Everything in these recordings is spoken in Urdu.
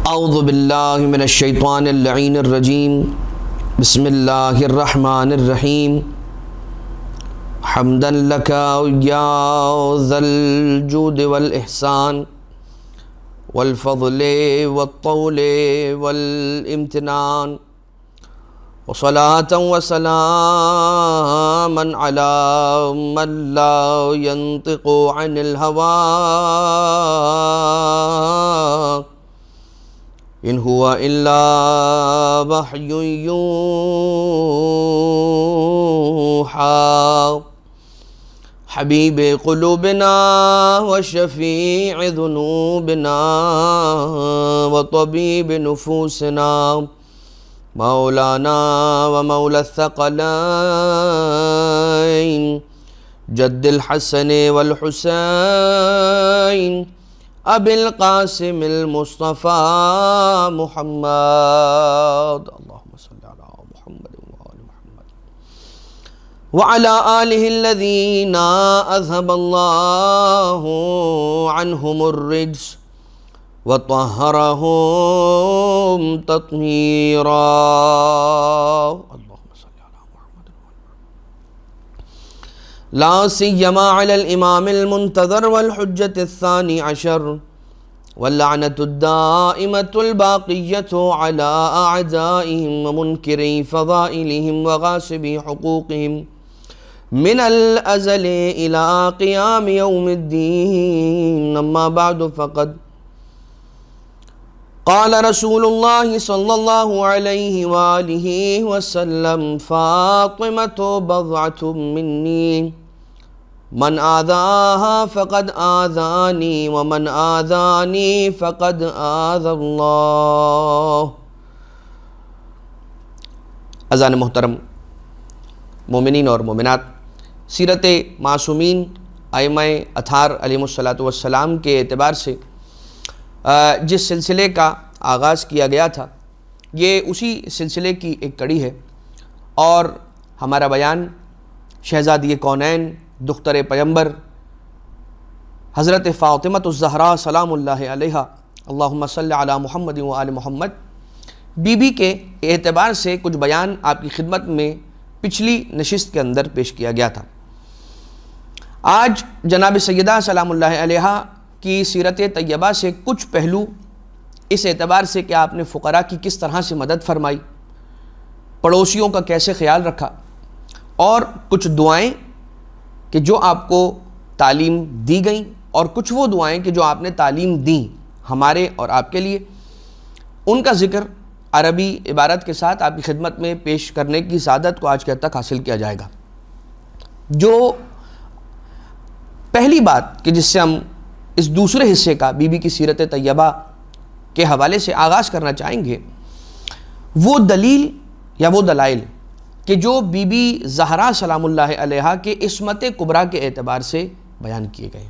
اعوذ باللہ من الشیطان اللعین الرجیم بسم اللہ الرحمن الرحیم حمدا لک یا ذا الجود والاحسان والفضل والطول والامتنان وصلاة وسلاما على من لا ينطق عن الهوى إن هو إلا وحي يوحى حبيب قلوبنا وشفيع ذنوبنا وطبيب نفوسنا مولانا ومولى الثقلين جد الحسن والحسين ابی القاسم المصطفى محمد اللهم صل على محمد وآل محمد وعلى آله الذين أذهب الله عنهم الرجس وطهرهم تطهيرا اللهم صل على محمد لا سيما على الإمام المنتظر والحجة الثاني عشر واللعنة الدائمة الباقية على أعدائهم ومنكري فضائلهم وغاصبي حقوقهم من الأزل إلى قيام يوم الدين أما بعد فقد قال رسول الله صلى الله عليه وآله وسلم فاطمة بضعة مني من آذاها فقد آذاني ومن آذاني فقد آذى الله۔ اذان محترم مومنین اور مومنات، سیرت معصومین ائمہ اطہار علیہم السلام کے اعتبار سے جس سلسلے کا آغاز کیا گیا تھا، یہ اسی سلسلے کی ایک کڑی ہے، اور ہمارا بیان شہزادی کونین دختر پیمبر حضرت فاطمۃ الزہراء سلام اللہ علیہا اللہم صلی علی محمد و آل محمد بی بی کے اعتبار سے کچھ بیان آپ کی خدمت میں پچھلی نشست کے اندر پیش کیا گیا تھا۔ آج جناب سیدہ سلام اللہ علیہا کی سیرت طیبہ سے کچھ پہلو اس اعتبار سے کہ آپ نے فقراء کی کس طرح سے مدد فرمائی، پڑوسیوں کا کیسے خیال رکھا، اور کچھ دعائیں کہ جو آپ کو تعلیم دی گئیں، اور کچھ وہ دعائیں کہ جو آپ نے تعلیم دیں ہمارے اور آپ کے لیے، ان کا ذکر عربی عبارت کے ساتھ آپ کی خدمت میں پیش کرنے کی سعادت کو آج کے تک حاصل کیا جائے گا۔ جو پہلی بات کہ جس سے ہم اس دوسرے حصے کا بی بی کی سیرت طیبہ کے حوالے سے آغاز کرنا چاہیں گے، وہ دلیل یا وہ دلائل کہ جو بی بی زہرا سلام اللہ علیہا کے عصمت کبریٰ کے اعتبار سے بیان کیے گئے۔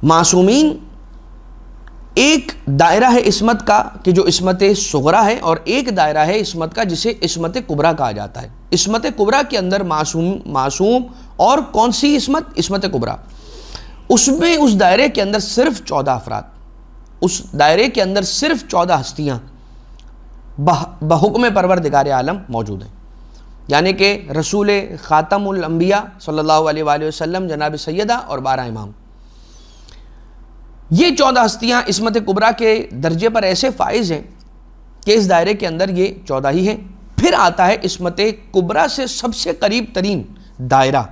معصومین ایک دائرہ ہے عصمت کا کہ جو عصمت صغریٰ ہے، اور ایک دائرہ ہے عصمت کا جسے عصمت کبریٰ کہا جاتا ہے۔ عصمت کبریٰ کے اندر معصوم اور کون سی عصمت؟ عصمت کبریٰ۔ اس میں اس دائرے کے اندر صرف 14 افراد، اس دائرے کے اندر صرف 14 ہستیاں بحکم پروردگار عالم موجود ہیں، یعنی کہ رسول خاتم الانبیاء صلی اللہ علیہ وآلہ وسلم، جناب سیدہ اور 12 امام۔ یہ 14 ہستیاں عصمت کبریٰ کے درجے پر ایسے فائز ہیں کہ اس دائرے کے اندر یہ 14 ہی ہیں۔ پھر آتا ہے عصمت کبریٰ سے سب سے قریب ترین دائرہ،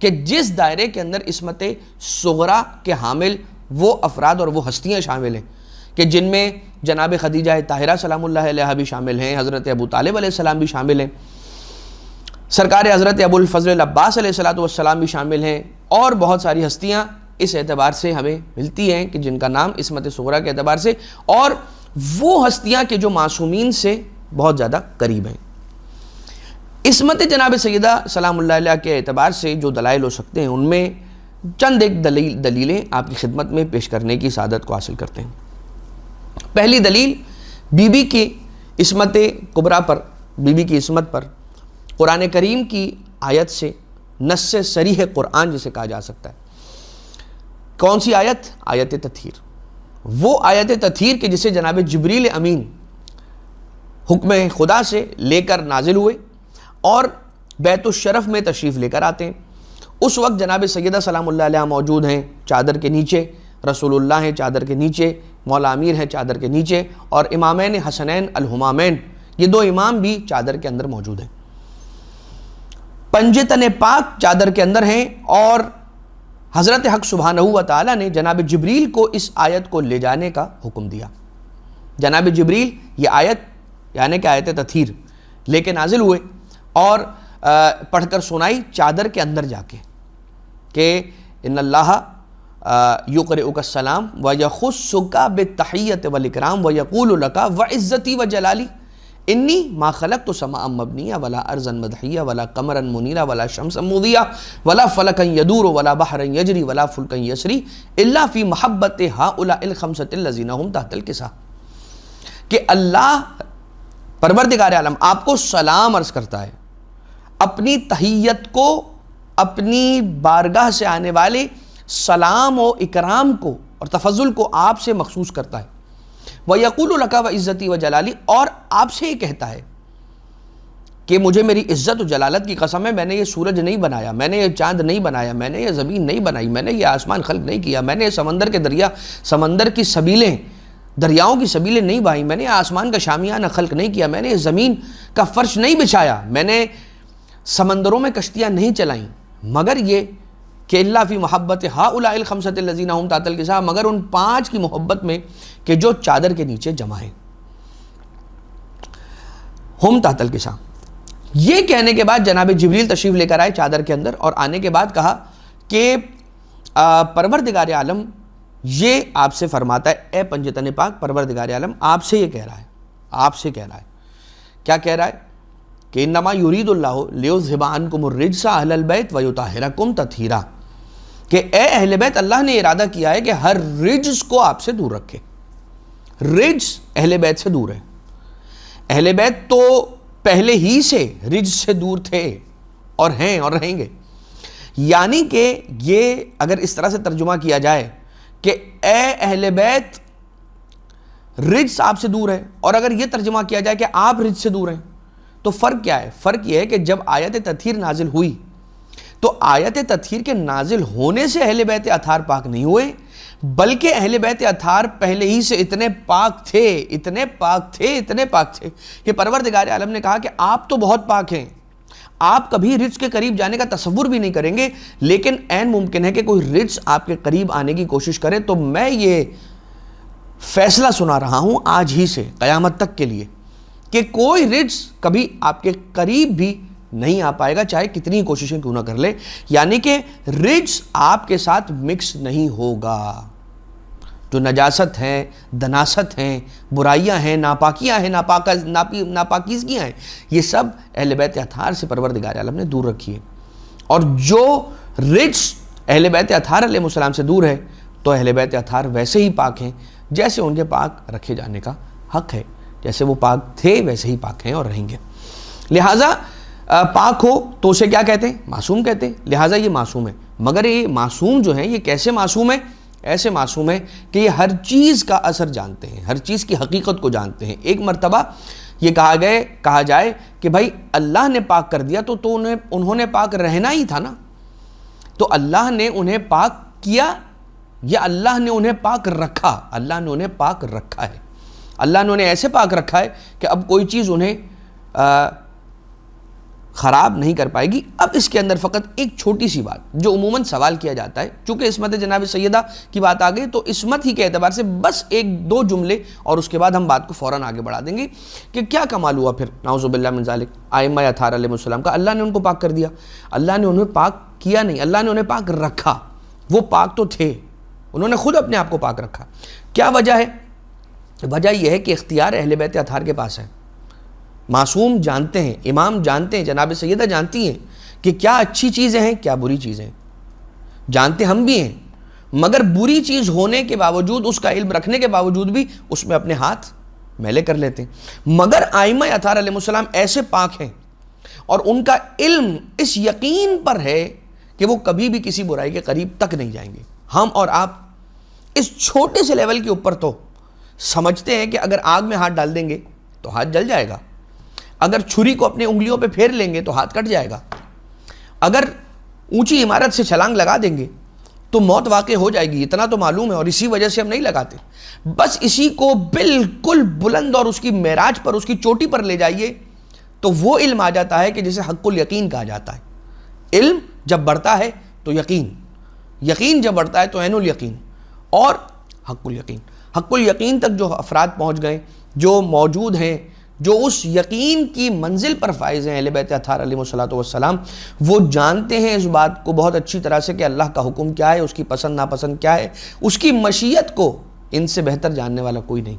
کہ جس دائرے کے اندر عصمت صغریٰ کے حامل وہ افراد اور وہ ہستیاں شامل ہیں، کہ جن میں جناب خدیجہ طاہرہ سلام اللہ علیہا بھی شامل ہیں، حضرت ابو طالب علیہ السلام بھی شامل ہیں، سرکار حضرت ابو الفضل العباس علیہ السلام بھی شامل ہیں، اور بہت ساری ہستیاں اس اعتبار سے ہمیں ملتی ہیں کہ جن کا نام عصمت صغریٰ کے اعتبار سے، اور وہ ہستیاں کہ جو معصومین سے بہت زیادہ قریب ہیں۔ عصمت جناب سیدہ سلام اللہ علیہ کے اعتبار سے جو دلائل ہو سکتے ہیں، ان میں چند ایک دلیلیں آپ کی خدمت میں پیش کرنے کی سعادت کو حاصل کرتے ہیں۔ پہلی دلیل بی بی کی عصمت کبریٰ پر، بی بی کی عصمت پر قرآن کریم کی آیت سے، نص صریح قرآن جسے کہا جا سکتا ہے۔ کون سی آیت؟ آیت تطہیر۔ وہ آیت تطہیر کے جسے جناب جبریل امین حکم خدا سے لے کر نازل ہوئے اور بیت الشرف میں تشریف لے کر آتے ہیں. اس وقت جناب سیدہ سلام اللہ علیہ موجود ہیں چادر کے نیچے، رسول اللہ ہیں چادر کے نیچے، مولا امیر ہیں چادر کے نیچے، اور امامین حسنین الہمامین یہ دو امام بھی چادر کے اندر موجود ہیں. پنجے تن پاک چادر کے اندر ہیں، اور حضرت حق سبحانہ و تعالیٰ نے جناب جبریل کو اس آیت کو لے جانے کا حکم دیا. جناب جبریل یہ آیت یعنی کہ آیت تطہیر لے کے نازل ہوئے اور پڑھ کر سنائی چادر کے اندر جا کے کہ ان اللہ یقرئک السلام ویخصک بالتحیۃ والاکرام ویقول لک وعزتی وجلالی انی ما خلقت سماء مبنیہ ولا ارضا مدحیہ ولا قمرا منیرا ولا شمسا مضیہ ولا فلکا یدور ولا بحرا یجری ولا فلکا یسری الا فی محبت ہؤلاء الخمسۃ الذین هم تحت الکساء. کہ اللہ پروردگار عالم آپ کو سلام عرض کرتا ہے، اپنی تحیت کو، اپنی بارگاہ سے آنے والے سلام و اکرام کو اور تفضل کو آپ سے مخصوص کرتا ہے. وَيَقُولُ لَكَ وَعِزَّتِي وَجَلَالِي، اور آپ سے یہ کہتا ہے کہ مجھے میری عزت و جلالت کی قسم ہے، میں نے یہ سورج نہیں بنایا، میں نے یہ چاند نہیں بنایا، میں نے یہ زمین نہیں بنائی، میں نے یہ آسمان خلق نہیں کیا، میں نے یہ سمندر کے دریا، سمندر کی سبیلیں، دریاؤں کی سبیلیں نہیں بہائیں، میں نے آسمان کا شامیانہ خلق نہیں کیا، میں نے یہ زمین کا فرش نہیں بچھایا، میں نے سمندروں میں کشتیاں نہیں چلائیں، مگر یہ کہ اللہ فی محبت ہؤلاء الخمسۃ الذین هم تحت الکساء، مگر ان 5 کی محبت میں کہ جو چادر کے نیچے جمع ہیں. ہم تحت الکساء، یہ کہنے کے بعد جناب جبریل تشریف لے کر آئے چادر کے اندر، اور آنے کے بعد کہا کہ پروردگار عالم یہ آپ سے فرماتا ہے، اے پنجتن پاک پروردگار عالم آپ سے یہ کہہ رہا ہے، آپ سے کہہ رہا ہے. کیا کہہ رہا ہے؟ کہ انما یرید اللہ لیذھب عنکم الرجس اہل البیت ویطہرکم تطہیرا، کہ اے اہل بیت اللہ نے ارادہ کیا ہے کہ ہر رجس کو آپ سے دور رکھے. رجس اہل بیت سے دور ہے. اہل بیت تو پہلے ہی سے رجس سے دور تھے اور ہیں اور رہیں گے. یعنی کہ یہ اگر اس طرح سے ترجمہ کیا جائے کہ اے اہل بیت رجس آپ سے دور ہے، اور اگر یہ ترجمہ کیا جائے کہ آپ رجس سے دور ہیں، تو فرق کیا ہے؟ فرق یہ ہے کہ جب آیت تطہیر نازل ہوئی تو آیت تطہیر کے نازل ہونے سے اہل بیت اطہار پاک نہیں ہوئے، بلکہ اہل بیت اطہار پہلے ہی سے اتنے پاک تھے، اتنے پاک تھے، اتنے پاک تھے کہ پروردگار عالم نے کہا کہ آپ تو بہت پاک ہیں، آپ کبھی رجس کے قریب جانے کا تصور بھی نہیں کریں گے، لیکن عین ممکن ہے کہ کوئی رجس آپ کے قریب آنے کی کوشش کرے، تو میں یہ فیصلہ سنا رہا ہوں آج ہی سے قیامت تک کے لیے کہ کوئی رجس کبھی آپ کے قریب بھی نہیں آ پائے گا، چاہے کتنی کوششیں کیوں نہ کر لے. یعنی کہ رجس آپ کے ساتھ مکس نہیں ہوگا. جو نجاست ہیں، دناست ہیں، برائیاں ہیں، ناپاکیاں ہیں، ناپاکیزگیاں ہیں، یہ سب اہل بیت اطہار سے پروردگار عالم نے دور رکھی ہے. اور جو رجس اہل بیت اطہار علیہ السلام سے دور ہے تو اہل بیت اطہار ویسے ہی پاک ہیں جیسے ان کے پاک رکھے جانے کا حق ہے، جیسے وہ پاک تھے ویسے ہی پاک ہیں اور رہیں گے. لہٰذا پاک ہو تو اسے کیا کہتے ہیں؟ معصوم کہتے ہیں. لہٰذا یہ معصوم ہے. مگر یہ معصوم جو ہیں یہ کیسے معصوم ہیں؟ ایسے معصوم ہیں کہ یہ ہر چیز کا اثر جانتے ہیں، ہر چیز کی حقیقت کو جانتے ہیں. ایک مرتبہ یہ کہا جائے کہ بھائی اللہ نے پاک کر دیا تو انہوں نے پاک رہنا ہی تھا نا، تو اللہ نے انہیں پاک کیا یا اللہ نے انہیں پاک رکھا؟ اللہ نے انہیں پاک رکھا ہے. اللہ نے انہیں ایسے پاک رکھا ہے کہ اب کوئی چیز انہیں خراب نہیں کر پائے گی. اب اس کے اندر فقط ایک چھوٹی سی بات جو عموماً سوال کیا جاتا ہے، چونکہ عصمت جناب سیدہ کی بات آ گئی تو عصمت ہی کے اعتبار سے بس 1-2 جملے اور اس کے بعد ہم بات کو فوراً آگے بڑھا دیں گے کہ کیا کمال ہوا پھر نعوذ باللہ من ذالک ائمہ اطہار علیہ السلام کا. اللہ نے ان کو پاک کر دیا، اللہ نے انہیں پاک کیا نہیں، اللہ نے انہیں پاک رکھا. وہ پاک تو تھے، انہوں نے خود اپنے آپ کو پاک رکھا. کیا وجہ ہے؟ وجہ یہ ہے کہ اختیار اہل بیت اطہار کے پاس ہے. معصوم جانتے ہیں، امام جانتے ہیں، جناب سیدہ جانتی ہیں کہ کیا اچھی چیزیں ہیں کیا بری چیزیں ہیں، جانتے ہم بھی ہیں، مگر بری چیز ہونے کے باوجود، اس کا علم رکھنے کے باوجود بھی اس میں اپنے ہاتھ میلے کر لیتے ہیں. مگر ائمہ اطہار علیہ السلام ایسے پاک ہیں اور ان کا علم اس یقین پر ہے کہ وہ کبھی بھی کسی برائی کے قریب تک نہیں جائیں گے. ہم اور آپ اس چھوٹے سے لیول کے اوپر تو سمجھتے ہیں کہ اگر آگ میں ہاتھ ڈال دیں گے تو ہاتھ جل جائے گا، اگر چھری کو اپنے انگلیوں پہ پھیر لیں گے تو ہاتھ کٹ جائے گا، اگر اونچی عمارت سے چھلانگ لگا دیں گے تو موت واقع ہو جائے گی، اتنا تو معلوم ہے، اور اسی وجہ سے ہم نہیں لگاتے۔ بس اسی کو بالکل بلند اور اس کی معراج پر، اس کی چوٹی پر لے جائیے تو وہ علم آ جاتا ہے کہ جسے حق الیقین کہا جاتا ہے۔ علم جب بڑھتا ہے تو یقین، یقین جب بڑھتا ہے تو عین الیقین اور حق الیقین۔ حق الیقین تک جو افراد پہنچ گئے، جو موجود ہیں، جو اس یقین کی منزل پر فائز ہیں، اہل بیت اطہار علیہ السلام، وہ جانتے ہیں اس بات کو بہت اچھی طرح سے کہ اللہ کا حکم کیا ہے، اس کی پسند ناپسند کیا ہے، اس کی مشیت کو ان سے بہتر جاننے والا کوئی نہیں،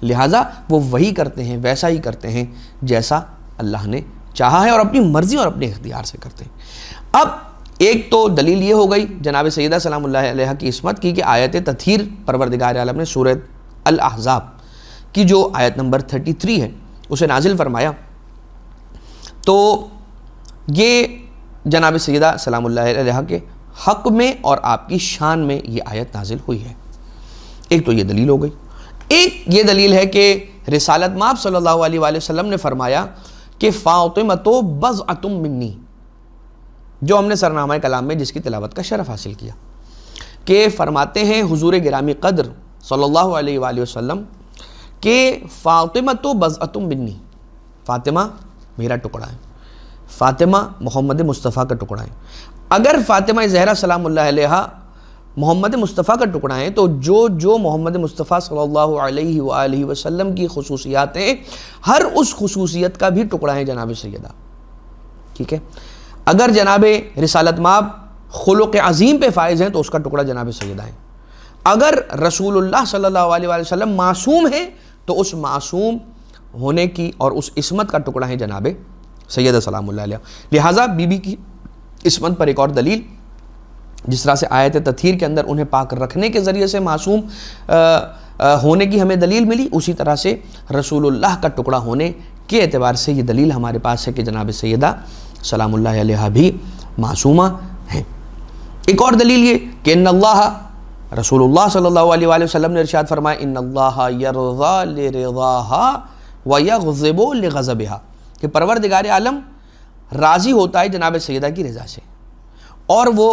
لہٰذا وہ وہی کرتے ہیں، ویسا ہی کرتے ہیں جیسا اللہ نے چاہا ہے، اور اپنی مرضی اور اپنے اختیار سے کرتے ہیں۔ اب ایک تو دلیل یہ ہو گئی جناب سیدہ سلام اللہ علیہ کی عصمت کی کہ آیت تطہیر پروردگار عالم نے سورۃ الاحزاب کی جو آیت نمبر 33 ہے اسے نازل فرمایا، تو یہ جناب سیدہ سلام اللہ علیہ کے حق میں اور آپ کی شان میں یہ آیت نازل ہوئی ہے۔ ایک تو یہ دلیل ہو گئی۔ ایک یہ دلیل ہے کہ رسالت مآب صلی اللہ علیہ وآلہ وسلم نے فرمایا کہ فاطمۃ بضعۃ منی، جو ہم نے سرنامہ کلام میں جس کی تلاوت کا شرف حاصل کیا، کہ فرماتے ہیں حضور گرامی قدر صلی اللہ علیہ وآلہ وسلم کہ فاطمۃ بضعۃ منی، فاطمہ میرا ٹکڑا ہے، فاطمہ محمد مصطفیٰ کا ٹکڑا ہے۔ اگر فاطمہ زہرا سلام اللہ علیہ محمد مصطفیٰ کا ٹکڑا ہے تو جو محمد مصطفیٰ صلی اللہ علیہ وآلہ وسلم کی خصوصیات ہیں، ہر اس خصوصیت کا بھی ٹکڑا ہے جناب سیدہ، ٹھیک ہے۔ اگر جناب رسالت مآب خلق عظیم پہ فائز ہیں تو اس کا ٹکڑا جناب سیدہ ہے۔ اگر رسول اللہ صلی اللہ علیہ وآلہ وسلم معصوم ہیں تو اس معصوم ہونے کی اور اس عصمت کا ٹکڑا ہے جناب سیدہ سلام اللہ علیہ۔ لہٰذا بی بی کی عصمت پر ایک اور دلیل، جس طرح سے آیت تطہیر کے اندر انہیں پاک رکھنے کے ذریعے سے معصوم ہونے کی ہمیں دلیل ملی، اسی طرح سے رسول اللہ کا ٹکڑا ہونے کے اعتبار سے یہ دلیل ہمارے پاس ہے کہ جناب سیدہ سلام اللہ علیہ بھی معصومہ ہیں۔ ایک اور دلیل یہ کہ ان اللہ، رسول اللہ صلی اللہ علیہ وآلہ وسلم نے ارشاد فرمایا ان اللہ یرضی لرضاها ویغضب لغضبها، کہ پروردگار عالم راضی ہوتا ہے جناب سیدہ کی رضا سے اور وہ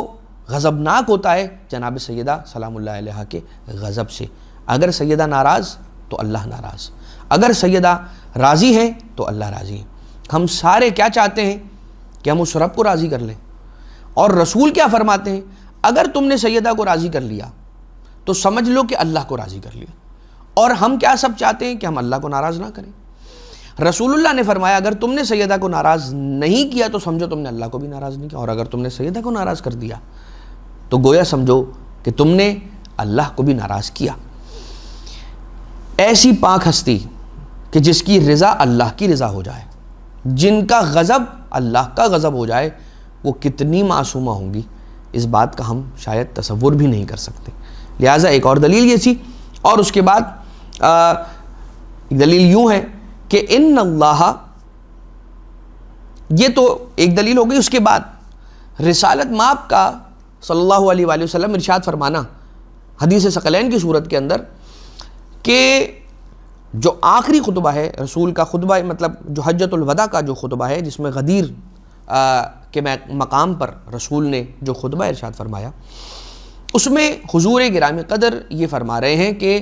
غضبناک ہوتا ہے جناب سیدہ سلام اللہ علیہ کے غضب سے۔ اگر سیدہ ناراض تو اللہ ناراض، اگر سیدہ راضی ہیں تو اللہ راضی ہیں۔ ہم سارے کیا چاہتے ہیں کہ ہم اس رب کو راضی کر لیں، اور رسول کیا فرماتے ہیں، اگر تم نے سیدہ کو راضی کر لیا تو سمجھ لو کہ اللہ کو راضی کر لیا، اور ہم کیا سب چاہتے ہیں کہ ہم اللہ کو ناراض نہ کریں۔ رسول اللہ نے فرمایا اگر تم نے سیدہ کو ناراض نہیں کیا تو سمجھو تم نے اللہ کو بھی ناراض نہیں کیا، اور اگر تم نے سیدہ کو ناراض کر دیا تو گویا سمجھو کہ تم نے اللہ کو بھی ناراض کیا۔ ایسی پاک ہستی کہ جس کی رضا اللہ کی رضا ہو جائے، جن کا غضب اللہ کا غضب ہو جائے، وہ کتنی معصومہ ہوں گی، اس بات کا ہم شاید تصور بھی نہیں کر سکتے۔ لہٰذا ایک اور دلیل یہ تھی، اور اس کے بعد دلیل یوں ہے کہ ان اللہ، یہ تو ایک دلیل ہو گئی۔ اس کے بعد رسالت مآب کا صلی اللہ علیہ وآلہ وسلم ارشاد فرمانا حدیث ثقلین کی صورت کے اندر کہ جو آخری خطبہ ہے رسول کا، خطبہ مطلب جو حجۃ الوداع کا جو خطبہ ہے، جس میں غدیر کے مقام پر رسول نے جو خطبہ ارشاد فرمایا، اس میں حضور گرامی قدر یہ فرما رہے ہیں کہ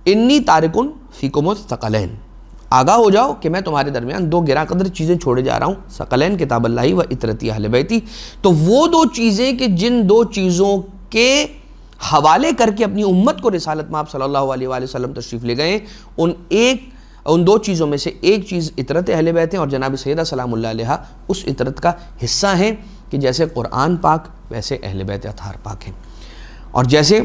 انی تارکن فیکم الثقلین، آگاہ ہو جاؤ کہ میں تمہارے درمیان دو گراں قدر چیزیں چھوڑے جا رہا ہوں، ثقلین کتاب اللہ و اطرتی اہل بیتی۔ تو وہ دو چیزیں کہ جن دو چیزوں کے حوالے کر کے اپنی امت کو رسالت مآب صلی اللہ علیہ وآلہ وسلم تشریف لے گئے، ان دو چیزوں میں سے ایک چیز اطرت اہل بیت ہیں، اور جناب سیدہ سلام اللہ علیہ اس اطرت کا حصہ ہیں کہ جیسے قرآن پاک ویسے اہل بیت اطہار پاک ہیں، اور جیسے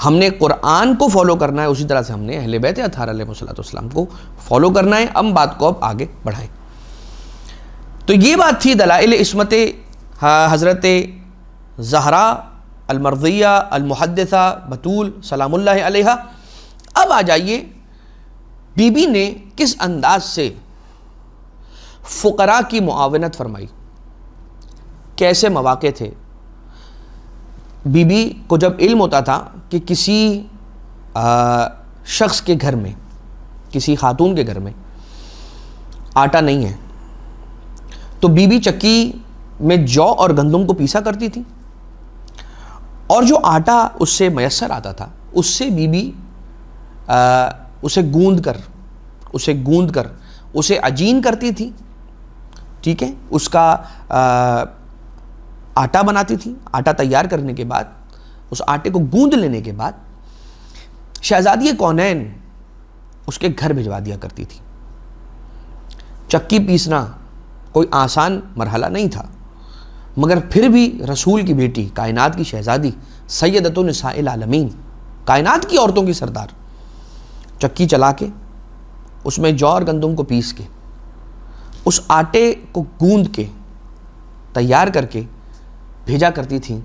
ہم نے قرآن کو فالو کرنا ہے اسی طرح سے ہم نے اہل بیت اطہار علیہ السلام کو فالو کرنا ہے۔ ہم بات کو اب آگے بڑھائیں تو یہ بات تھی دلائل عصمت حضرت زہرا المرضیہ المحدثہ بتول سلام اللہ علیہ۔ اب آ جائیے بی بی نے کس انداز سے فقراء کی معاونت فرمائی، کیسے مواقع تھے، بی بی کو جب علم ہوتا تھا کہ کسی شخص کے گھر میں، کسی خاتون کے گھر میں آٹا نہیں ہے، تو بی بی چکی میں جو اور گندم کو پیسا کرتی تھی، اور جو آٹا اس سے میسر آتا تھا اس سے بی بی اسے گوندھ کر اسے عجین کرتی تھی، ٹھیک ہے، اس کا آٹا بناتی تھی۔ آٹا تیار کرنے کے بعد، اس آٹے کو گوندھ لینے کے بعد شہزادی کونین اس کے گھر بھجوا دیا کرتی تھی۔ چکی پیسنا کوئی آسان مرحلہ نہیں تھا، مگر پھر بھی رسول کی بیٹی، کائنات کی شہزادی، سیدۃ نساء العالمین، کائنات کی عورتوں کی سردار، چکی چلا کے اس میں جو اور گندم کو پیس کے اس آٹے کو گوندھ کے تیار کر کے بھیجا کرتی تھیں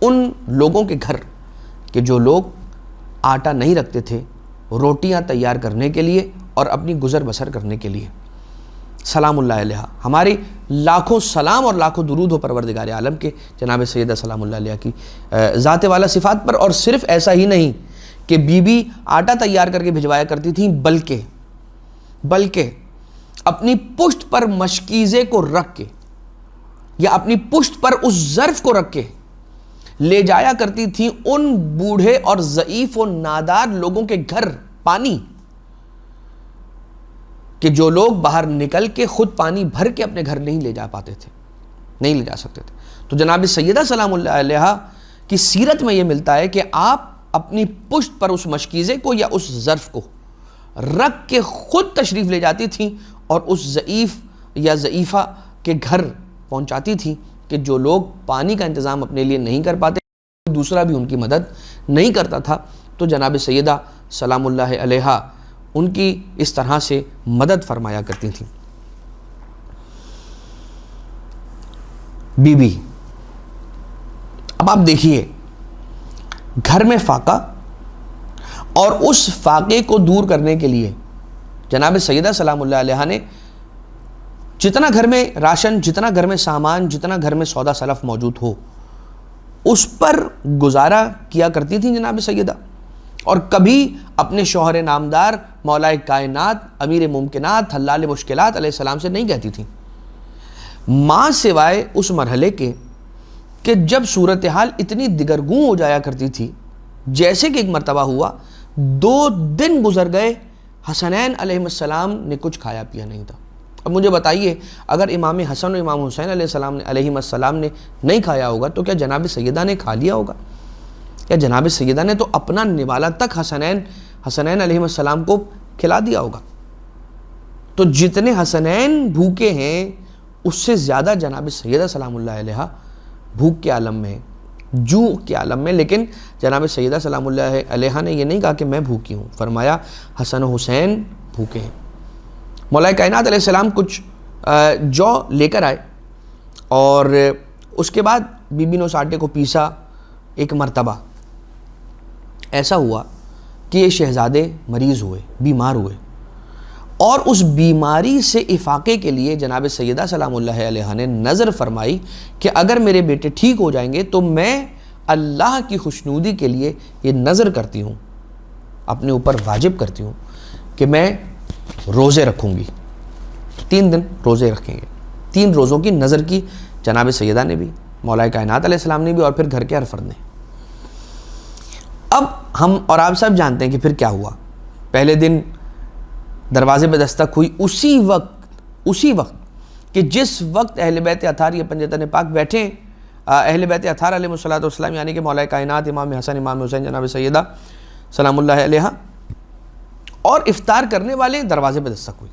ان لوگوں کے گھر کہ جو لوگ آٹا نہیں رکھتے تھے روٹیاں تیار کرنے کے لیے اور اپنی گزر بسر کرنے کے لیے۔ سلام اللہ علیہ، ہمارے لاکھوں سلام اور لاکھوں درود ہو پروردگار عالم کے جناب سیدہ سلام اللہ علیہ کی ذات والا صفات پر۔ اور صرف ایسا ہی نہیں کہ بی بی آٹا تیار کر کے بھجوایا کرتی تھیں، بلکہ اپنی پشت پر مشکیزے کو رکھ کے یا اپنی پشت پر اس ظرف کو رکھ کے لے جایا کرتی تھیں ان بوڑھے اور ضعیف و نادار لوگوں کے گھر پانی، کہ جو لوگ باہر نکل کے خود پانی بھر کے اپنے گھر نہیں لے جا پاتے تھے، نہیں لے جا سکتے تھے۔ تو جناب سیدہ سلام اللہ علیہ کی سیرت میں یہ ملتا ہے کہ آپ اپنی پشت پر اس مشکیزے کو یا اس ظرف کو رکھ کے خود تشریف لے جاتی تھیں اور اس ضعیف یا ضعیفہ کے گھر پہنچاتی تھیں کہ جو لوگ پانی کا انتظام اپنے لیے نہیں کر پاتے، دوسرا بھی ان کی مدد نہیں کرتا تھا۔ تو جناب سیدہ سلام اللہ علیہ ان کی اس طرح سے مدد فرمایا کرتی تھیں۔ بی بی، اب آپ دیکھیے، گھر میں فاقہ، اور اس فاقے کو دور کرنے کے لیے جناب سیدہ سلام اللہ علیہ نے جتنا گھر میں راشن، جتنا گھر میں سامان، جتنا گھر میں سودا سلف موجود ہو اس پر گزارا کیا کرتی تھیں جناب سیدہ، اور کبھی اپنے شوہر نامدار مولا کائنات امیر ممکنات حلال مشکلات علیہ السلام سے نہیں کہتی تھیں، ماں سوائے اس مرحلے کے کہ جب صورتحال اتنی دگرگوں ہو جایا کرتی تھی، جیسے کہ ایک مرتبہ ہوا 2 دن گزر گئے حسنین علیہ السلام نے کچھ کھایا پیا نہیں تھا۔ اب مجھے بتائیے، اگر امام حسن و امام حسین علیہ السلام نے نہیں کھایا ہوگا تو کیا جناب سیدہ نے کھا لیا ہوگا؟ یا جناب سیدہ نے تو اپنا نوالا تک حسنین علیہ السلام کو کھلا دیا ہوگا؟ تو جتنے حسنین بھوکے ہیں اس سے زیادہ جناب سیدہ سلام اللہ علیہ بھوک کے عالم میں، جوع کے عالم میں۔ لیکن جناب سیدہ سلام اللہ علیہ نے یہ نہیں کہا کہ میں بھوکی ہوں، فرمایا حسن و حسین بھوکے ہیں۔ مولا کائنات علیہ السلام کچھ جو لے کر آئے، اور اس کے بعد بی بی نے اس آٹے کو پیسا۔ ایک مرتبہ ایسا ہوا کہ یہ شہزادے مریض ہوئے، بیمار ہوئے، اور اس بیماری سے افاقے کے لیے جناب سیدہ سلام اللہ علیہ نے نظر فرمائی کہ اگر میرے بیٹے ٹھیک ہو جائیں گے تو میں اللہ کی خوشنودی کے لیے یہ نظر کرتی ہوں، اپنے اوپر واجب کرتی ہوں کہ میں روزے رکھوں گی، 3 دن روزے رکھیں گے۔ 3 روزوں کی نظر کی جناب سیدہ نے بھی، مولا کائنات علیہ السلام نے بھی، اور پھر گھر کے ہر فرد نے۔ اب ہم اور آپ سب جانتے ہیں کہ پھر کیا ہوا۔ پہلے دن دروازے پہ دستک ہوئی، اسی وقت کہ جس وقت اہل بیت اطہار یہ پنجتن پاک بیٹھے ہیں، اہل بیت اطہار علیہ السلام یعنی کہ مولا کائنات امام حسن امام حسین جناب سیدہ سلام اللہ علیہ اور افطار کرنے والے دروازے پہ دستک ہوئی۔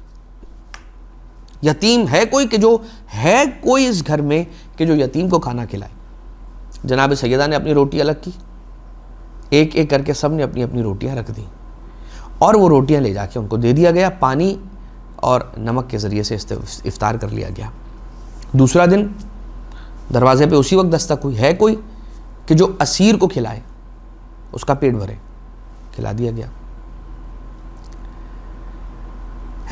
یتیم ہے کوئی اس گھر میں کہ جو یتیم کو کھانا کھلائے؟ جناب سیدہ نے اپنی روٹی الگ کی، ایک ایک کر کے سب نے اپنی اپنی روٹیاں رکھ دیں، اور وہ روٹیاں لے جا کے ان کو دے دیا گیا، پانی اور نمک کے ذریعے سے افطار کر لیا گیا۔ دوسرا دن دروازے پہ اسی وقت دستک ہوئی، ہے کوئی کہ جو اسیر کو کھلائے، اس کا پیٹ بھرے، کھلا دیا گیا۔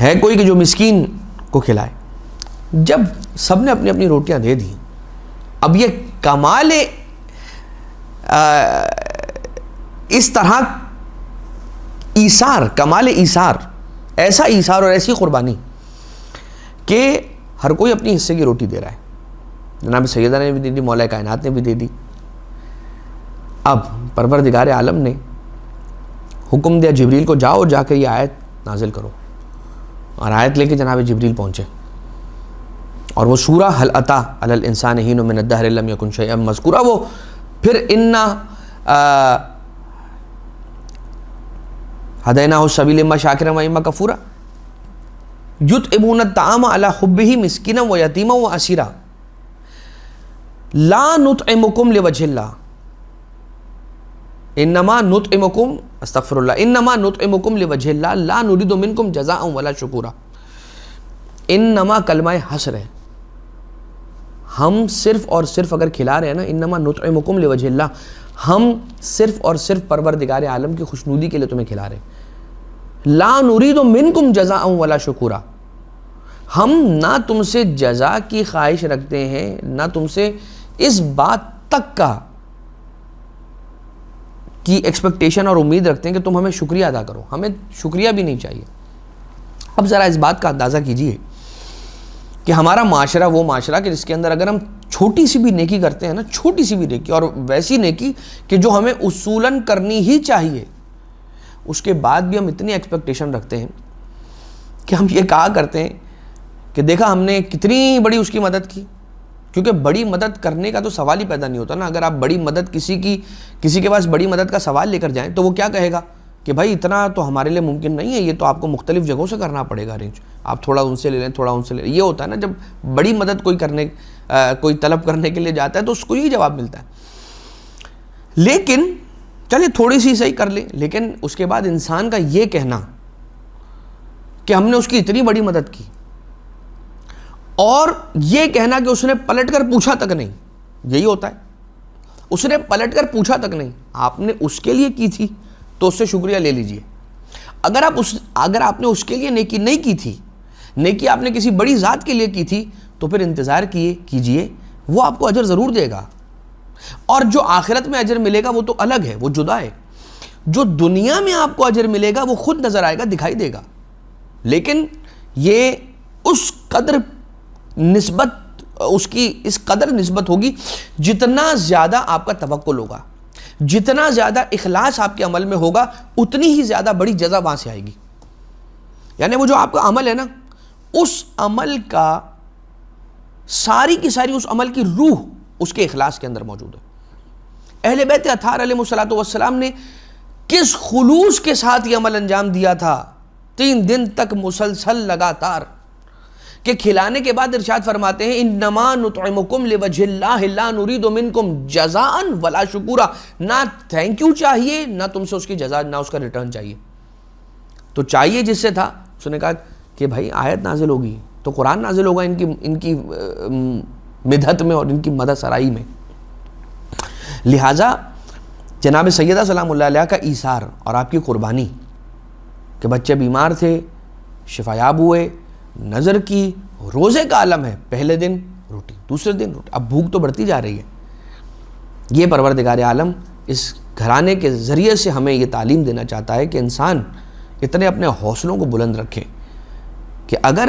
ہے کوئی کہ جو مسکین کو کھلائے۔ جب سب نے اپنی اپنی روٹیاں دے دی، اب یہ کمال اس طرح ایثار، کمال ایثار، ایسا ایثار اور ایسی قربانی کہ ہر کوئی اپنی حصے کی روٹی دے رہا ہے. جناب سیدہ نے بھی دے دی، مولا کائنات نے بھی دے دی. اب پروردگار عالم نے حکم دیا جبریل کو، جاؤ جا کے یہ آیت نازل کرو، اور آیت لے کے جناب جبریل پہنچے، اور وہ سورہ حل اتی علی الانسان حین من الدہر لم یکن شیئا مذکورا، وہ پھر انا ہدیناہ السبیل اما شاکرا و اما کفورا یطعمون الطعام علی حبہ مسکینا و یتیما و اسیرا لا نطعمکم لوجہ اللہ انما نطعمکم استغفر اللہ انما نطعمکم لوجہ اللہ لا نرید منکم جزاء ولا شکورا. انما کلمہ حصر ہے، ہم صرف اور صرف اگر کھلا رہے ہیں نا، انما نطعمکم لوجہ اللہ، ہم صرف اور صرف پروردگار عالم کی خوشنودی کے لیے تمہیں کھلا رہے ہیں. لا نرید منکم جزاء ولا شکورا، ہم نہ تم سے جزا کی خواہش رکھتے ہیں، نہ تم سے اس بات تک کی ایکسپیکٹیشن اور امید رکھتے ہیں کہ تم ہمیں شکریہ ادا کرو، ہمیں شکریہ بھی نہیں چاہیے. اب ذرا اس بات کا اندازہ کیجئے کہ ہمارا معاشرہ وہ معاشرہ کہ جس کے اندر اگر ہم چھوٹی سی بھی نیکی کرتے ہیں نا، چھوٹی سی بھی نیکی، اور ویسی نیکی کہ جو ہمیں اصولاً کرنی ہی چاہیے، اس کے بعد بھی ہم اتنی ایکسپیکٹیشن رکھتے ہیں کہ ہم یہ کہا کرتے ہیں کہ دیکھا ہم نے کتنی بڑی اس کی مدد کی. کیونکہ بڑی مدد کرنے کا تو سوال ہی پیدا نہیں ہوتا نا. اگر آپ بڑی مدد کسی کے پاس بڑی مدد کا سوال لے کر جائیں تو وہ کیا کہے گا کہ بھائی اتنا تو ہمارے لیے ممکن نہیں ہے، یہ تو آپ کو مختلف جگہوں سے کرنا پڑے گا ارینج، آپ تھوڑا ان سے لے لیں، تھوڑا ان سے لے لیں. یہ ہوتا ہے نا جب بڑی مدد کوئی طلب کرنے کے لیے جاتا ہے تو اس کو یہی جواب ملتا ہے. لیکن چلے تھوڑی سی صحیح کر لیں، لیکن اس کے بعد انسان کا یہ کہنا کہ ہم نے اس کی اتنی بڑی مدد کی، اور یہ کہنا کہ اس نے پلٹ کر پوچھا تک نہیں، یہی ہوتا ہے. اس نے پلٹ کر پوچھا تک نہیں، آپ نے اس کے لیے کی تھی تو اس سے شکریہ لے لیجئے. اگر آپ نے اس کے لیے نیکی نہیں کی تھی، نیکی آپ نے کسی بڑی ذات کے لیے کی تھی، تو پھر انتظار کیجئے، وہ آپ کو اجر ضرور دے گا. اور جو آخرت میں اجر ملے گا وہ تو الگ ہے، وہ جدا ہے. جو دنیا میں آپ کو اجر ملے گا وہ خود نظر آئے گا، دکھائی دے گا. لیکن یہ اس قدر نسبت، اس کی اس قدر نسبت ہوگی جتنا زیادہ آپ کا توکل ہوگا، جتنا زیادہ اخلاص آپ کے عمل میں ہوگا، اتنی ہی زیادہ بڑی جزا وہاں سے آئے گی. یعنی وہ جو آپ کا عمل ہے نا، اس عمل کا ساری کی ساری اس عمل کی روح اس کے اخلاص کے اندر موجود ہے. اہل بیت اطہار علیہ الصلوۃ والسلام نے کس خلوص کے ساتھ یہ عمل انجام دیا تھا، 3 دن تک مسلسل لگاتار، کہ کھلانے کے بعد ارشاد فرماتے ہیں انما نطعمکم لوجہ اللہ لا نرید منکم جزاء ولا شکورا، نہ تھینک یو چاہیے، نہ تم سے اس کی جزا، نہ اس کا ریٹرن چاہیے. تو چاہیے جس سے تھا، اس نے کہا کہ بھائی آیت نازل ہوگی تو قرآن نازل ہوگا ان کی مدحت میں اور ان کی مدد سرائی میں. لہٰذا جناب سیدہ سلام اللہ علیہ کا ایثار اور آپ کی قربانی کہ بچے بیمار تھے، شفایاب ہوئے، نظر کی، روزے کا عالم ہے، پہلے دن روٹی، دوسرے دن روٹی، اب بھوک تو بڑھتی جا رہی ہے. یہ پروردگار عالم اس گھرانے کے ذریعے سے ہمیں یہ تعلیم دینا چاہتا ہے کہ انسان اتنے اپنے حوصلوں کو بلند رکھے کہ اگر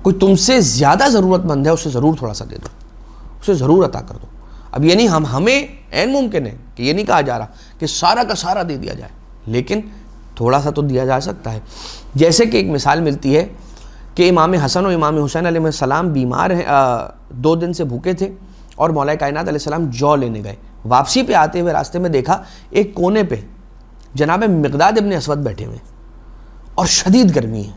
کوئی تم سے زیادہ ضرورت مند ہے اسے ضرور تھوڑا سا دے دو، اسے ضرور عطا کر دو. اب یہ نہیں ہمیں عین ممکن ہے کہ یہ نہیں کہا جا رہا کہ سارا کا سارا دے دیا جائے، لیکن تھوڑا سا تو دیا جا سکتا ہے. جیسے کہ ایک مثال ملتی ہے کہ امام حسن و امام حسین علیہ السلام بیمار ہیں، 2 دن سے بھوکے تھے، اور مولا کائنات علیہ السلام جو لینے گئے. واپسی پہ آتے ہوئے راستے میں دیکھا ایک کونے پہ جناب مقداد ابن اسود بیٹھے ہوئے اور شدید گرمی ہے.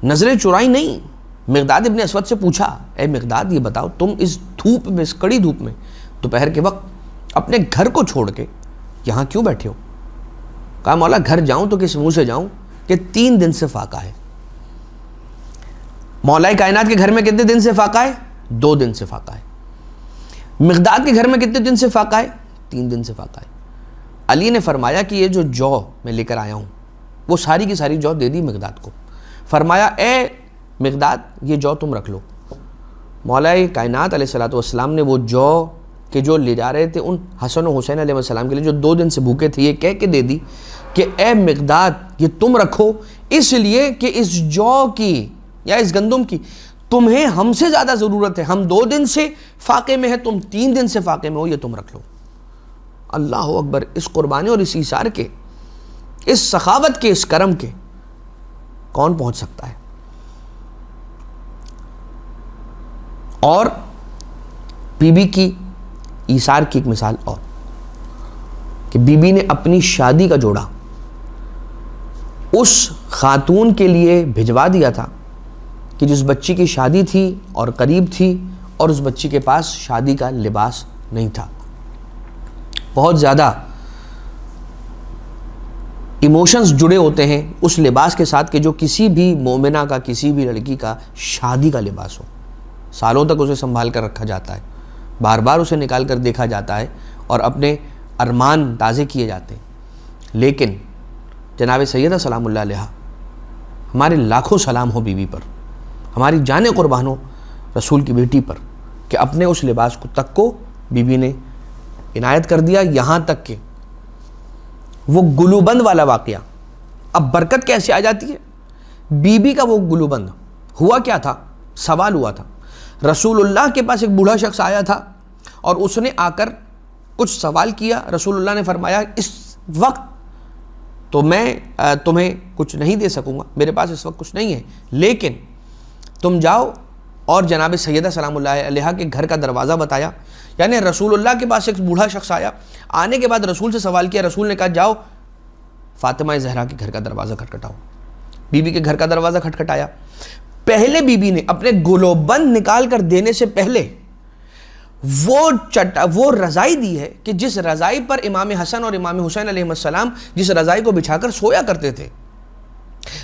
نظریں چرائی نہیں، مقداد ابن اسود سے پوچھا اے مقداد یہ بتاؤ تم اس دھوپ میں، اس کڑی دھوپ میں، دوپہر کے وقت اپنے گھر کو چھوڑ کے یہاں کیوں بیٹھے ہو؟ کہا مولا گھر جاؤں تو کس منہ سے جاؤں کہ 3 دن سے فاقہ ہے. مولا کائنات کے گھر میں کتنے دن سے فاقہ ہے؟ 2 دن سے فاقہ ہے. مقداد کے گھر میں کتنے دن سے فاقہ ہے؟ 3 دن سے فاقہ ہے. علی نے فرمایا کہ یہ جو میں لے کر آیا ہوں وہ ساری کی ساری جو دے دی مقداد کو. فرمایا اے مقداد یہ جو تم رکھ لو. مولا کائنات علیہ الصلوۃ والسلام نے وہ جو کہ جو لے جا رہے تھے ان حسن و حسین علیہ السلام کے لیے جو 2 دن سے بھوکے تھے، یہ کہہ کے دے دی کہ اے مقداد یہ تم رکھو، اس لیے کہ اس جو کی یا اس گندم کی تمہیں ہم سے زیادہ ضرورت ہے، ہم 2 دن سے فاقے میں ہیں، تم 3 دن سے فاقے میں ہو، یہ تم رکھ لو۔ اللہ اکبر! اس قربانی اور اس ایثار کے، اس سخاوت کے، اس کرم کے کون پہنچ سکتا ہے؟ اور بی بی کی ایثار کی ایک مثال اور، کہ بی بی نے اپنی شادی کا جوڑا اس خاتون کے لیے بھجوا دیا تھا کہ جس بچی کی شادی تھی اور قریب تھی، اور اس بچی کے پاس شادی کا لباس نہیں تھا۔ بہت زیادہ ایموشنز جڑے ہوتے ہیں اس لباس کے ساتھ کہ جو کسی بھی مومنہ کا، کسی بھی لڑکی کا شادی کا لباس ہو۔ سالوں تک اسے سنبھال کر رکھا جاتا ہے، بار بار اسے نکال کر دیکھا جاتا ہے اور اپنے ارمان تازے کیے جاتے ہیں۔ لیکن جناب سیدہ سلام اللہ علیہ، ہمارے لاکھوں سلام ہو بی بی پر، ہماری جان قربان ہو رسول کی بیٹی پر، کہ اپنے اس لباس کو بی بی نے عنایت کر دیا، یہاں تک کہ وہ گلوبند والا واقعہ۔ اب برکت کیسے آ جاتی ہے؟ بی بی کا وہ گلوبند ہوا کیا تھا؟ سوال ہوا تھا، رسول اللہ کے پاس ایک بوڑھا شخص آیا تھا اور اس نے آ کر کچھ سوال کیا۔ رسول اللہ نے فرمایا اس وقت تو میں تمہیں کچھ نہیں دے سکوں گا، میرے پاس اس وقت کچھ نہیں ہے، لیکن تم جاؤ اور جناب سیدہ سلام اللہ علیہ کے گھر کا دروازہ بتایا۔ یعنی رسول اللہ کے پاس ایک بوڑھا شخص آیا، آنے کے بعد رسول سے سوال کیا، رسول نے کہا جاؤ فاطمہ زہرا کے گھر کا دروازہ کھٹکھٹاؤ۔ بی بی کے گھر کا دروازہ کھٹکھٹایا۔ پہلے بی بی نے اپنے گلوبند نکال کر دینے سے پہلے وہ رضائی دی ہے کہ جس رضائی پر امام حسن اور امام حسین علیہ السلام جس رضائی کو بچھا کر سویا کرتے تھے۔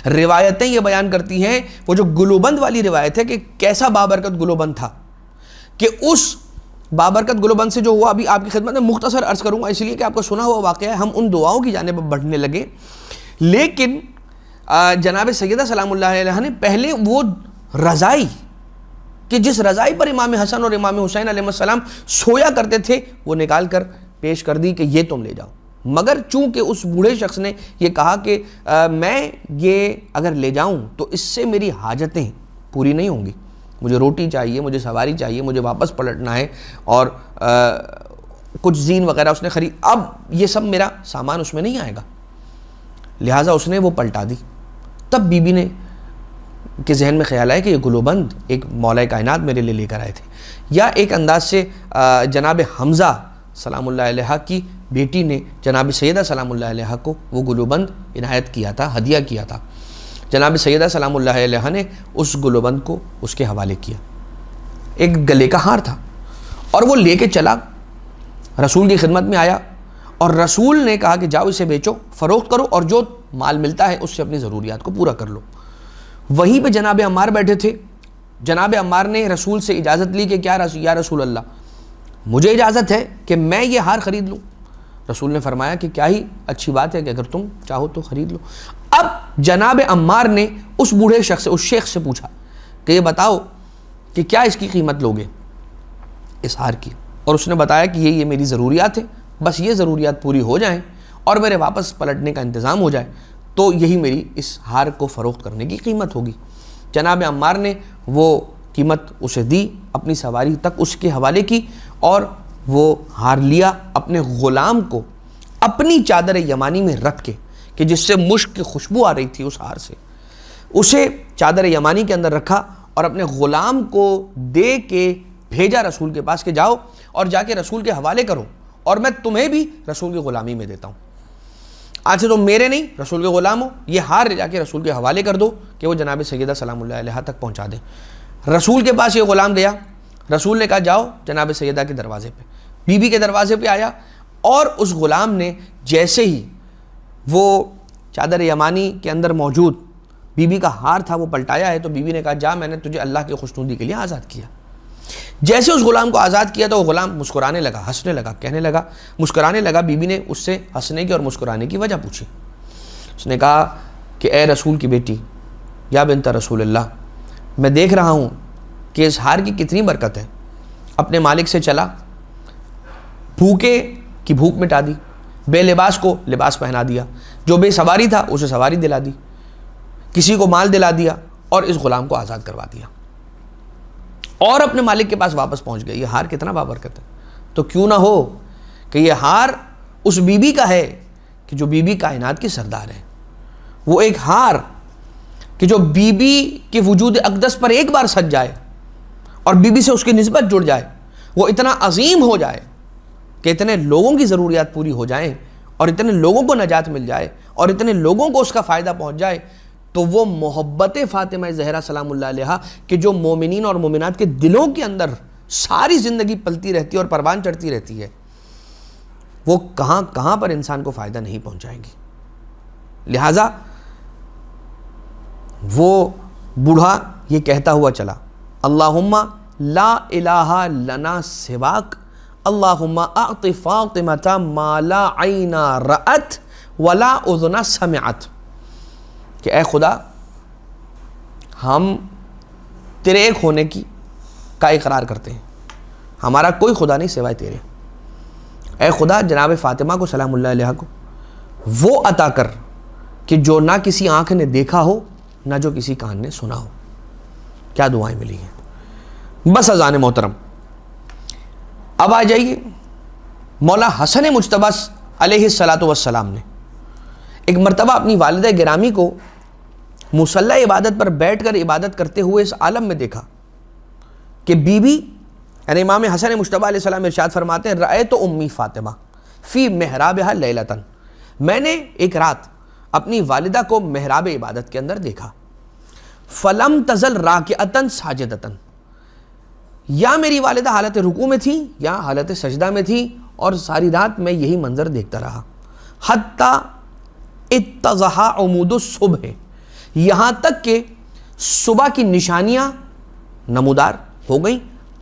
روایتیں یہ بیان کرتی ہیں، وہ جو گلوبند والی روایت ہے کہ کیسا بابرکت گلوبند تھا، کہ اس بابرکت گلوبند سے جو ہوا، ابھی آپ کی خدمت میں مختصر عرض کروں گا اس لیے کہ آپ کو سنا ہوا واقعہ ہے، ہم ان دعاؤں کی جانب بڑھنے لگے۔ لیکن جناب سیدہ سلام اللہ علیہ نے پہلے وہ رضائی کہ جس رضائی پر امام حسن اور امام حسین علیہ السلام سویا کرتے تھے وہ نکال کر پیش کر دی کہ یہ تم لے جاؤ۔ مگر چونکہ اس بوڑھے شخص نے یہ کہا کہ میں یہ اگر لے جاؤں تو اس سے میری حاجتیں پوری نہیں ہوں گی، مجھے روٹی چاہیے، مجھے سواری چاہیے، مجھے واپس پلٹنا ہے، اور کچھ زین وغیرہ اس نے خرید، اب یہ سب میرا سامان اس میں نہیں آئے گا، لہٰذا اس نے وہ پلٹا دی۔ تب بی بی نے کے ذہن میں خیال آیا کہ یہ گلوبند ایک مولا کائنات میرے لیے لے کر آئے تھے، یا ایک انداز سے جناب حمزہ سلام اللہ علیہ کی بیٹی نے جناب سیدہ سلام اللہ علیہ کو وہ گلوبند عنایت کیا تھا، ہدیہ کیا تھا۔ جناب سیدہ سلام اللہ علیہ نے اس گلوبند کو اس کے حوالے کیا، ایک گلے کا ہار تھا، اور وہ لے کے چلا رسول کی خدمت میں آیا، اور رسول نے کہا کہ جاؤ اسے بیچو، فروخت کرو، اور جو مال ملتا ہے اس سے اپنی ضروریات کو پورا کر لو۔ وہیں پہ جناب عمار بیٹھے تھے۔ جناب عمار نے رسول سے اجازت لی کہ یا رسول اللہ مجھے اجازت ہے کہ میں یہ ہار خرید لوں۔ رسول نے فرمایا کہ کیا ہی اچھی بات ہے کہ اگر تم چاہو تو خرید لو۔ اب جناب عمار نے اس بوڑھے شخص سے، اس شیخ سے پوچھا کہ یہ بتاؤ کہ کیا اس کی قیمت لوگے اس ہار کی، اور اس نے بتایا کہ یہ میری ضروریات ہے، بس یہ ضروریات پوری ہو جائیں اور میرے واپس پلٹنے کا انتظام ہو جائے تو یہی میری اس ہار کو فروخت کرنے کی قیمت ہوگی۔ جناب عمار نے وہ قیمت اسے دی، اپنی سواری تک اس کے حوالے کی، اور وہ ہار لیا، اپنے غلام کو اپنی چادر یمانی میں رکھ کے، کہ جس سے مشک کی خوشبو آ رہی تھی اس ہار سے، اسے چادر یمانی کے اندر رکھا اور اپنے غلام کو دے کے بھیجا رسول کے پاس کہ جاؤ اور جا کے رسول کے حوالے کرو، اور میں تمہیں بھی رسول کی غلامی میں دیتا ہوں، آج سے تم میرے نہیں رسول کے غلام ہو، یہ ہار لے جا کے رسول کے حوالے کر دو کہ وہ جناب سیدہ سلام اللہ علیہ تک پہنچا دیں۔ رسول کے پاس یہ غلام گیا، رسول نے کہا جاؤ جناب سیدہ کے دروازے پہ، بی بی کے دروازے پہ آیا، اور اس غلام نے جیسے ہی وہ چادر یمانی کے اندر موجود بی بی کا ہار تھا وہ پلٹایا ہے، تو بی بی نے کہا جا، میں نے تجھے اللہ کی خوشنودی کے لیے آزاد کیا۔ جیسے اس غلام کو آزاد کیا تو وہ غلام مسکرانے لگا، ہنسنے لگا، کہنے لگا، مسکرانے لگا۔ بی بی نے اس سے ہنسنے کی اور مسکرانے کی وجہ پوچھی۔ اس نے کہا کہ اے رسول کی بیٹی، یا بنت رسول اللہ، میں دیکھ رہا ہوں کہ اس ہار کی کتنی برکت ہے۔ اپنے مالک سے چلا، بھوکے کی بھوک مٹا دی، بے لباس کو لباس پہنا دیا، جو بے سواری تھا اسے سواری دلا دی، کسی کو مال دلا دیا اور اس غلام کو آزاد کروا دیا، اور اپنے مالک کے پاس واپس پہنچ گئے۔ یہ ہار کتنا بابرکت ہے۔ تو کیوں نہ ہو کہ یہ ہار اس بی بی کا ہے کہ جو بی بی کائنات کی سردار ہے، وہ ایک ہار کہ جو بی بی کے وجود اقدس پر ایک بار سج جائے اور بی بی سے اس کی نسبت جڑ جائے، وہ اتنا عظیم ہو جائے کہ اتنے لوگوں کی ضروریات پوری ہو جائیں اور اتنے لوگوں کو نجات مل جائے اور اتنے لوگوں کو اس کا فائدہ پہنچ جائے، تو وہ محبت فاطمہ زہرا سلام اللہ علیہا کہ جو مومنین اور مومنات کے دلوں کے اندر ساری زندگی پلتی رہتی ہے اور پروان چڑھتی رہتی ہے، وہ کہاں کہاں پر انسان کو فائدہ نہیں پہنچائے گی۔ لہٰذا وہ بوڑھا یہ کہتا ہوا چلا، اللہم لا الہ لنا سواک، اللہم اعط فاطمۃ ما لا عین رأت ولا اذن سمعت، کہ اے خدا ہم تیرے ایک ہونے کا اقرار کرتے ہیں، ہمارا کوئی خدا نہیں سوائے تیرے، اے خدا جناب فاطمہ کو سلام اللہ علیہ کو وہ عطا کر کہ جو نہ کسی آنکھ نے دیکھا ہو نہ جو کسی کان نے سنا ہو۔ کیا دعائیں ملی ہیں۔ بس اذان محترم، اب آ جائیے مولا حسن مجتبیٰ علیہ السلام نے ایک مرتبہ اپنی والدہ گرامی کو مصلی عبادت پر بیٹھ کر عبادت کرتے ہوئے اس عالم میں دیکھا کہ بی بی یعنی امام حسن مجتبیٰ علیہ السلام ارشاد فرماتے ہیں، رأیت امی فاطمہ فی محرابہا لیلتن، میں نے ایک رات اپنی والدہ کو محراب عبادت کے اندر دیکھا، فلم تزل راکعتن ساجدتن، یا میری والدہ حالت رکوع میں تھی یا حالت سجدہ میں تھی، اور ساری رات میں یہی منظر دیکھتا رہا، حتی اتضح عمود الصبح، یہاں تک کہ صبح کی نشانیاں نمودار ہو گئیں،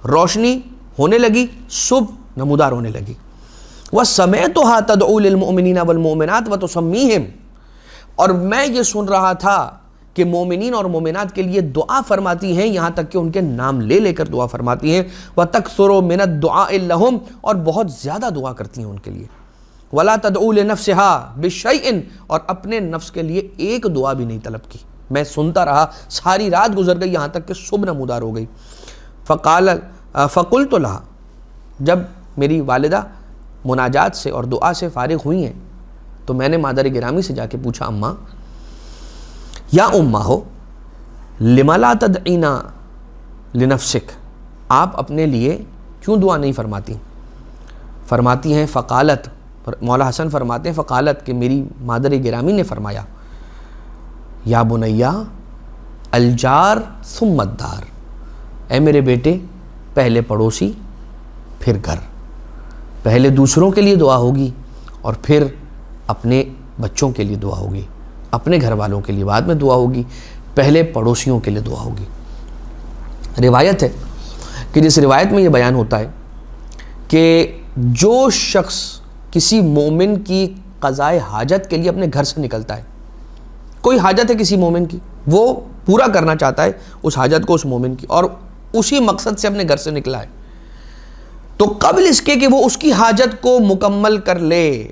روشنی ہونے لگی، صبح نمودار ہونے لگی، وَسَمِعْتُهَا تَدْعُو لِلْمُؤْمِنِينَ وَالْمُؤْمِنَاتِ وَتُسَمِّيهِمْ، اور میں یہ سن رہا تھا کہ مومنین اور مومنات کے لیے دعا فرماتی ہیں، یہاں تک کہ ان کے نام لے لے کر دعا فرماتی ہیں، وَتَكْثُرُ مِنَ الدُّعَاءِ لَهُمْ، اور بہت زیادہ دعا کرتی ہیں ان کے لیے، وَلَا تَدْعُو لِنَفْسِهَا بِشَيْءٍ، اور اپنے نفس کے لیے ایک دعا بھی نہیں طلب کی۔ میں سنتا رہا، ساری رات گزر گئی، یہاں تک کہ صبح نمودار ہو گئی۔ فقلت لها، جب میری والدہ مناجات سے اور دعا سے فارغ ہوئی ہیں تو میں نے مادر گرامی سے جا کے پوچھا، اماں یا اماں ہو لما لا تدعینا لنفسک، آپ اپنے لیے کیوں دعا نہیں فرماتی؟ فرماتی ہیں فقالت، مولا حسن فرماتے ہیں فقالت، کہ میری مادر گرامی نے فرمایا، یا بنیا الجار ثم الدار، اے میرے بیٹے پہلے پڑوسی پھر گھر، پہلے دوسروں کے لیے دعا ہوگی اور پھر اپنے بچوں کے لیے دعا ہوگی، اپنے گھر والوں کے لیے بعد میں دعا ہوگی، پہلے پڑوسیوں کے لیے دعا ہوگی۔ روایت ہے کہ جس روایت میں یہ بیان ہوتا ہے کہ جو شخص کسی مومن کی قضائے حاجت کے لیے اپنے گھر سے نکلتا ہے، کوئی حاجت ہے کسی مومن کی، وہ پورا کرنا چاہتا ہے اس حاجت کو اس مومن کی، اور اسی مقصد سے اپنے گھر سے نکلا ہے، تو قبل اس کے کہ وہ اس کی حاجت کو مکمل کر لے،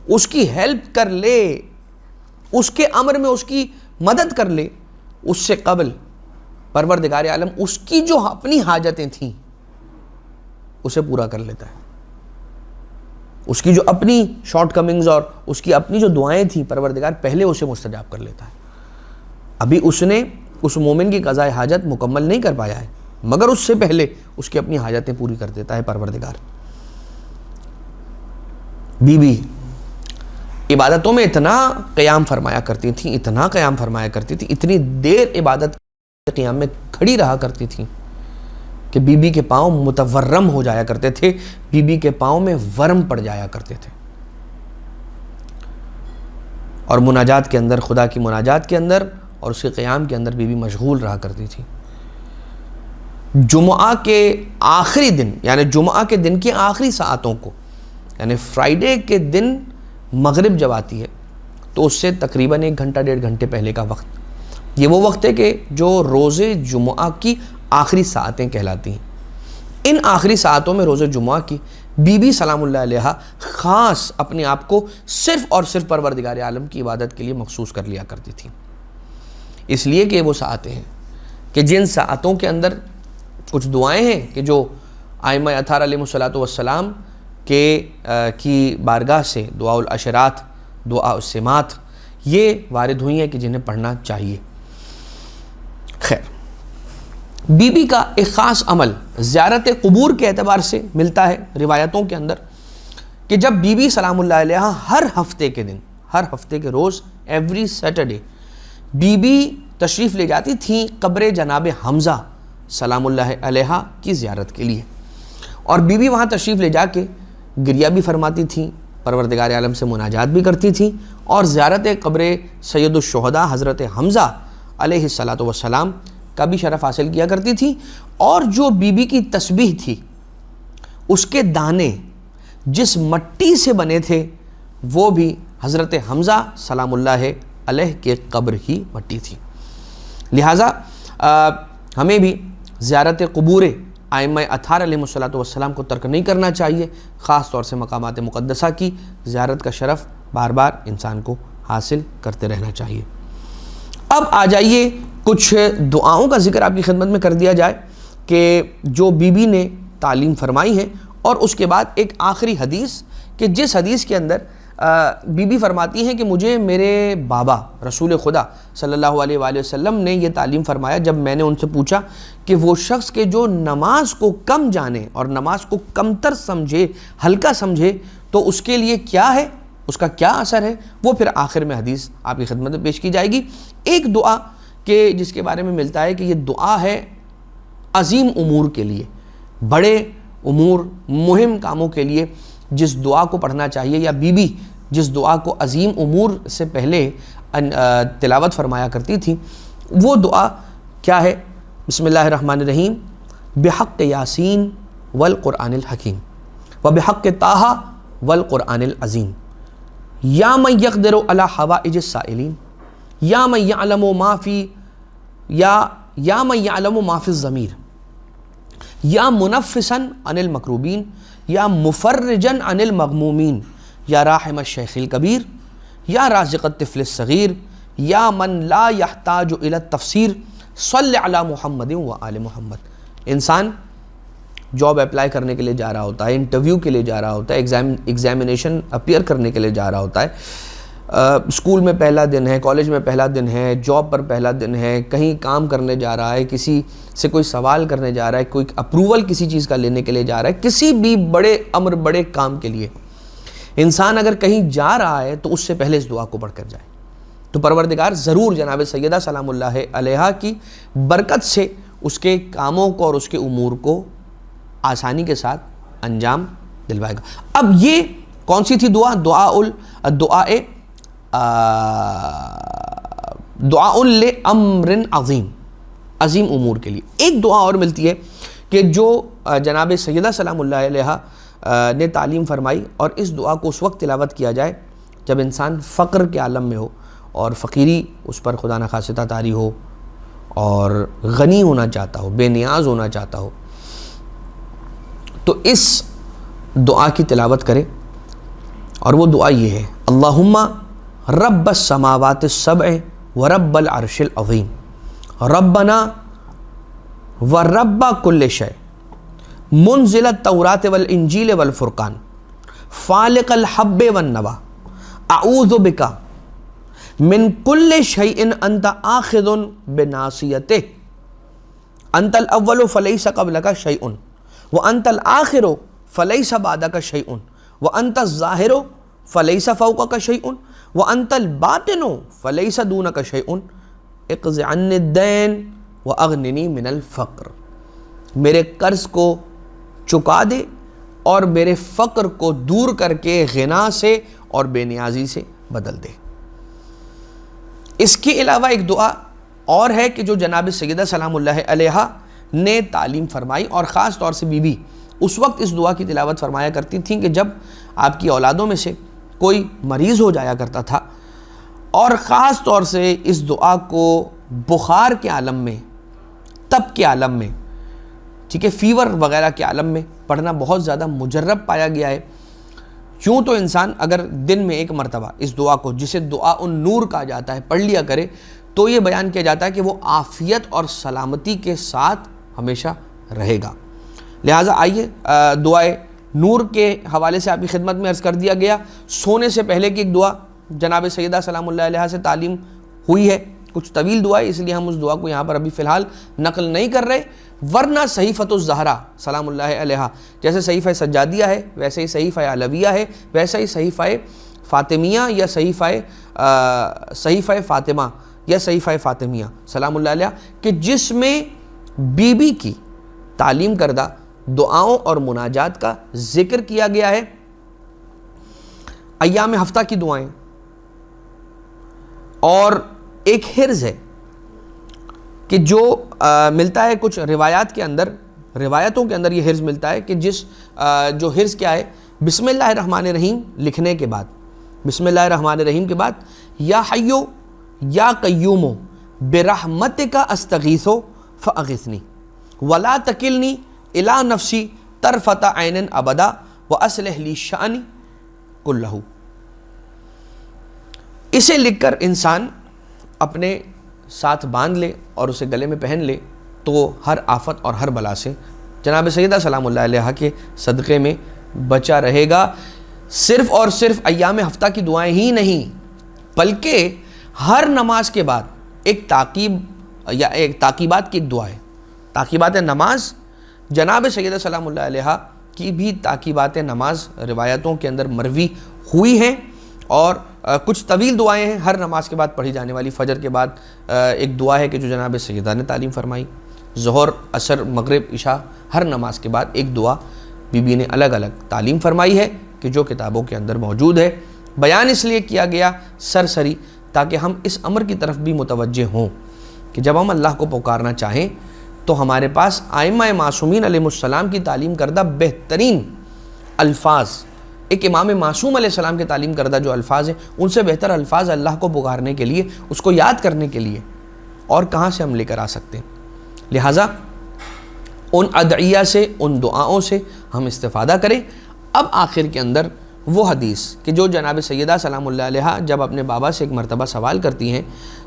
اس کی ہیلپ کر لے، اس کے امر میں اس کی مدد کر لے، اس سے قبل پروردگار عالم اس کی جو اپنی حاجتیں تھیں اسے پورا کر لیتا ہے، اس کی جو اپنی شارٹ کمنگز اور اس کی اپنی جو دعائیں تھیں پروردگار پہلے اسے مستجاب کر لیتا ہے۔ ابھی اس نے اس مومن کی قضائے حاجت مکمل نہیں کر پایا ہے، مگر اس سے پہلے اس کی اپنی حاجتیں پوری کر دیتا ہے پروردگار۔ بی بی عبادتوں میں اتنا قیام فرمایا کرتی تھیں، اتنا قیام فرمایا کرتی تھی، اتنی دیر عبادت کے قیام میں کھڑی رہا کرتی تھیں کہ بی بی کے پاؤں متورم ہو جایا کرتے تھے، بی بی کے پاؤں میں ورم پڑ جایا کرتے تھے، اور مناجات کے اندر، خدا کی مناجات کے اندر اور اس کے قیام کے اندر بی بی مشغول رہا کرتی تھی۔ جمعہ کے آخری دن، یعنی جمعہ کے دن کی آخری ساعتوں کو، یعنی فرائیڈے کے دن مغرب جب آتی ہے تو اس سے تقریباً 1 گھنٹہ 1.5 گھنٹے پہلے کا وقت، یہ وہ وقت ہے کہ جو روزے جمعہ کی آخری ساعتیں کہلاتی ہیں۔ ان آخری ساعتوں میں روزے جمعہ کی بی بی سلام اللہ علیہ خاص اپنے آپ کو صرف اور صرف پروردگار عالم کی عبادت کے لیے مخصوص کر لیا کرتی تھیں، اس لیے کہ وہ ساعتیں ہیں کہ جن ساعتوں کے اندر کچھ دعائیں ہیں کہ جو ائمہ اطہار علیہ السلام کی بارگاہ سے دعاء العشرات، دعاء السمات یہ وارد ہوئی ہیں کہ جنہیں پڑھنا چاہیے۔ خیر، بی بی کا ایک خاص عمل زیارت قبور کے اعتبار سے ملتا ہے روایتوں کے اندر کہ جب بی بی سلام اللہ علیہ ہر ہفتے کے دن، ہر ہفتے کے روز، ایوری سیٹرڈے بی بی تشریف لے جاتی تھیں قبر جناب حمزہ سلام اللہ علیہ کی زیارت کے لیے، اور بی بی وہاں تشریف لے جا کے گریہ بھی فرماتی تھیں، پروردگار عالم سے مناجات بھی کرتی تھیں، اور زیارت قبر سید الشہداء حضرت حمزہ علیہ السلام کا بھی شرف حاصل کیا کرتی تھی۔ اور جو بی بی کی تسبیح تھی اس کے دانے جس مٹی سے بنے تھے وہ بھی حضرت حمزہ سلام اللہ علیہ کے قبر کی مٹی تھی۔ لہٰذا ہمیں بھی زیارت قبور ائمہ اطہار علیہ السلام کو ترک نہیں کرنا چاہیے، خاص طور سے مقامات مقدسہ کی زیارت کا شرف بار بار انسان کو حاصل کرتے رہنا چاہیے۔ اب آ جائیے کچھ دعاؤں کا ذکر آپ کی خدمت میں کر دیا جائے کہ جو بی بی نے تعلیم فرمائی ہے، اور اس کے بعد ایک آخری حدیث کہ جس حدیث کے اندر بی بی فرماتی ہیں کہ مجھے میرے بابا رسول خدا صلی اللہ علیہ وآلہ وسلم نے یہ تعلیم فرمایا جب میں نے ان سے پوچھا کہ وہ شخص کے جو نماز کو کم جانے اور نماز کو کمتر سمجھے، ہلکا سمجھے، تو اس کے لیے کیا ہے، اس کا کیا اثر ہے، وہ پھر آخر میں حدیث آپ کی خدمت میں پیش کی جائے گی۔ ایک دعا کہ جس کے بارے میں ملتا ہے کہ یہ دعا ہے عظیم امور کے لیے، بڑے امور، مہم کاموں کے لیے جس دعا کو پڑھنا چاہیے، یا بی بی جس دعا کو عظیم امور سے پہلے تلاوت فرمایا کرتی تھی، وہ دعا کیا ہے؟ بسم اللہ الرحمن الرحیم، بحق یاسین والقرآن الحکیم وبحق طٰہٰ والقرآن العظیم، یا من یقدر علی حوائج السائلین، یا من یعلم ما فی یا من یعلم ما فی الضمیر، یا منفسا عن المکروبین، یا مفرجا عن المغمومین، یا راحم الشیخ الکبیر، یا رازق الطفل الصغیر، یا من لا یحتاج الی التفسیر، صلی علی محمد و آل محمد۔ انسان جاب اپلائی کرنے کے لیے جا رہا ہوتا ہے، انٹرویو کے لیے جا رہا ہوتا ہے، ایگزامینیشن اپیئر کرنے کے لیے جا رہا ہوتا ہے، اسکول میں پہلا دن ہے، کالج میں پہلا دن ہے، جاب پر پہلا دن ہے، کہیں کام کرنے جا رہا ہے، کسی سے کوئی سوال کرنے جا رہا ہے، کوئی اپروول کسی چیز کا لینے کے لیے جا رہا ہے، کسی بھی بڑے امر، بڑے کام کے لیے انسان اگر کہیں جا رہا ہے تو اس سے پہلے اس دعا کو پڑھ کر جائے، تو پروردگار ضرور جناب سیدہ سلام اللہ علیہ کی برکت سے اس کے کاموں کو اور اس کے امور کو آسانی کے ساتھ انجام دلوائے گا۔ اب یہ کون سی تھی دعا؟ دعاء لامر عظیم، عظیم امور کے لیے۔ ایک دعا اور ملتی ہے کہ جو جناب سیدہ سلام اللہ علیہ نے تعلیم فرمائی، اور اس دعا کو اس وقت تلاوت کیا جائے جب انسان فقر کے عالم میں ہو اور فقیری اس پر خدا نخواستہ طاری ہو اور غنی ہونا چاہتا ہو، بے نیاز ہونا چاہتا ہو، تو اس دعا کی تلاوت کرے، اور وہ دعا یہ ہے: اللہم رب السماوات السبع ورب العرش العظیم ربنا ورب کل شیء منزل التوراۃ والانجیل والفرقان فالق الحب والنوى اعوذ بک من کل شیء انت آخذ بناصیتہ انت الاول فلیس قبلک شیء وانت الآخر فلیس بعدک شیء وانت الظاہر فلیس فوقک شیء وانت الباطن فلیس دونک شیء اقض عنی الدین واغننی من الفقر۔ میرے قرض کو چکا دے اور میرے فقر کو دور کر کے غنا سے اور بے نیازی سے بدل دے۔ اس کے علاوہ ایک دعا اور ہے کہ جو جناب سیدہ سلام اللہ علیہ نے تعلیم فرمائی، اور خاص طور سے بی بی اس وقت اس دعا کی تلاوت فرمایا کرتی تھیں کہ جب آپ کی اولادوں میں سے کوئی مریض ہو جایا کرتا تھا، اور خاص طور سے اس دعا کو بخار کے عالم میں، تب کے عالم میں ٹھیک ہے، فیور وغیرہ کے عالم میں پڑھنا بہت زیادہ مجرب پایا گیا ہے۔ یوں تو انسان اگر دن میں ایک مرتبہ اس دعا کو، جسے دعا النور کہا جاتا ہے، پڑھ لیا کرے تو یہ بیان کیا جاتا ہے کہ وہ عافیت اور سلامتی کے ساتھ ہمیشہ رہے گا۔ لہٰذا آئیے دعائے نور کے حوالے سے آپ کی خدمت میں عرض کر دیا گیا۔ سونے سے پہلے کی ایک دعا جناب سیدہ سلام اللہ علیہا سے تعلیم ہوئی ہے، کچھ طویل دعا ہے، اس لیے ہم اس دعا کو یہاں پر ابھی فی الحال نقل نہیں کر رہے، ورنہ صحیفۃ الزہرا سلام اللہ علیہا جیسے صحیفہ سجادیہ ہے، ویسے ہی صحیفہ علویہ ہے، ویسے ہی صحیفہ فاطمیہ یا صحیفہ فاطمہ یا صحیفہ فاطمیہ سلام اللہ علیہا، کہ جس میں بی بی کی تعلیم کردہ دعاؤں اور مناجات کا ذکر کیا گیا ہے۔ ایام ہفتہ کی دعائیں، اور ایک حرز ہے کہ جو ملتا ہے کچھ روایتوں کے اندر یہ حرز ملتا ہے کہ جو حرز کیا ہے، بسم اللہ الرحمن الرحیم لکھنے کے بعد، بسم اللہ الرحمن الرحیم کے بعد یا حیو یا قیوم برحمتک استغیث فاغثنی ولا تکلنی الی نفسی طرفۃ عین ابدا واصلح لی شأنی کلہ۔ اسے لکھ کر انسان اپنے ساتھ باندھ لے اور اسے گلے میں پہن لے تو ہر آفت اور ہر بلا سے جناب سیدہ سلام اللہ علیہا کے صدقے میں بچا رہے گا۔ صرف اور صرف ایام ہفتہ کی دعائیں ہی نہیں، بلکہ ہر نماز کے بعد ایک تعقیب یا ایک تعقیبات کی ایک دعا ہے، تعقیبات نماز۔ جناب سیدہ سلام اللہ علیہا کی بھی تعقیبات نماز روایتوں کے اندر مروی ہوئی ہیں، اور کچھ طویل دعائیں ہیں ہر نماز کے بعد پڑھی جانے والی۔ فجر کے بعد ایک دعا ہے کہ جو جناب سیدہ نے تعلیم فرمائی، ظہر، عصر، مغرب، عشاء، ہر نماز کے بعد ایک دعا بی بی نے الگ الگ تعلیم فرمائی ہے کہ جو کتابوں کے اندر موجود ہے۔ بیان اس لیے کیا گیا سرسری تاکہ ہم اس امر کی طرف بھی متوجہ ہوں کہ جب ہم اللہ کو پکارنا چاہیں تو ہمارے پاس ائمہ معصومین علیہ السلام کی تعلیم کردہ بہترین الفاظ، ایک امام معصوم علیہ السلام کے تعلیم کردہ جو الفاظ ہیں، ان سے بہتر الفاظ اللہ کو پکارنے کے لیے، اس کو یاد کرنے کے لیے اور کہاں سے ہم لے کر آ سکتے ہیں۔ لہٰذا ان ادعیہ سے، ان دعاؤں سے ہم استفادہ کریں۔ اب آخر کے اندر وہ حدیث کہ جو جناب سیدہ سلام اللہ علیہا جب اپنے بابا سے ایک مرتبہ سوال کرتی ہیں،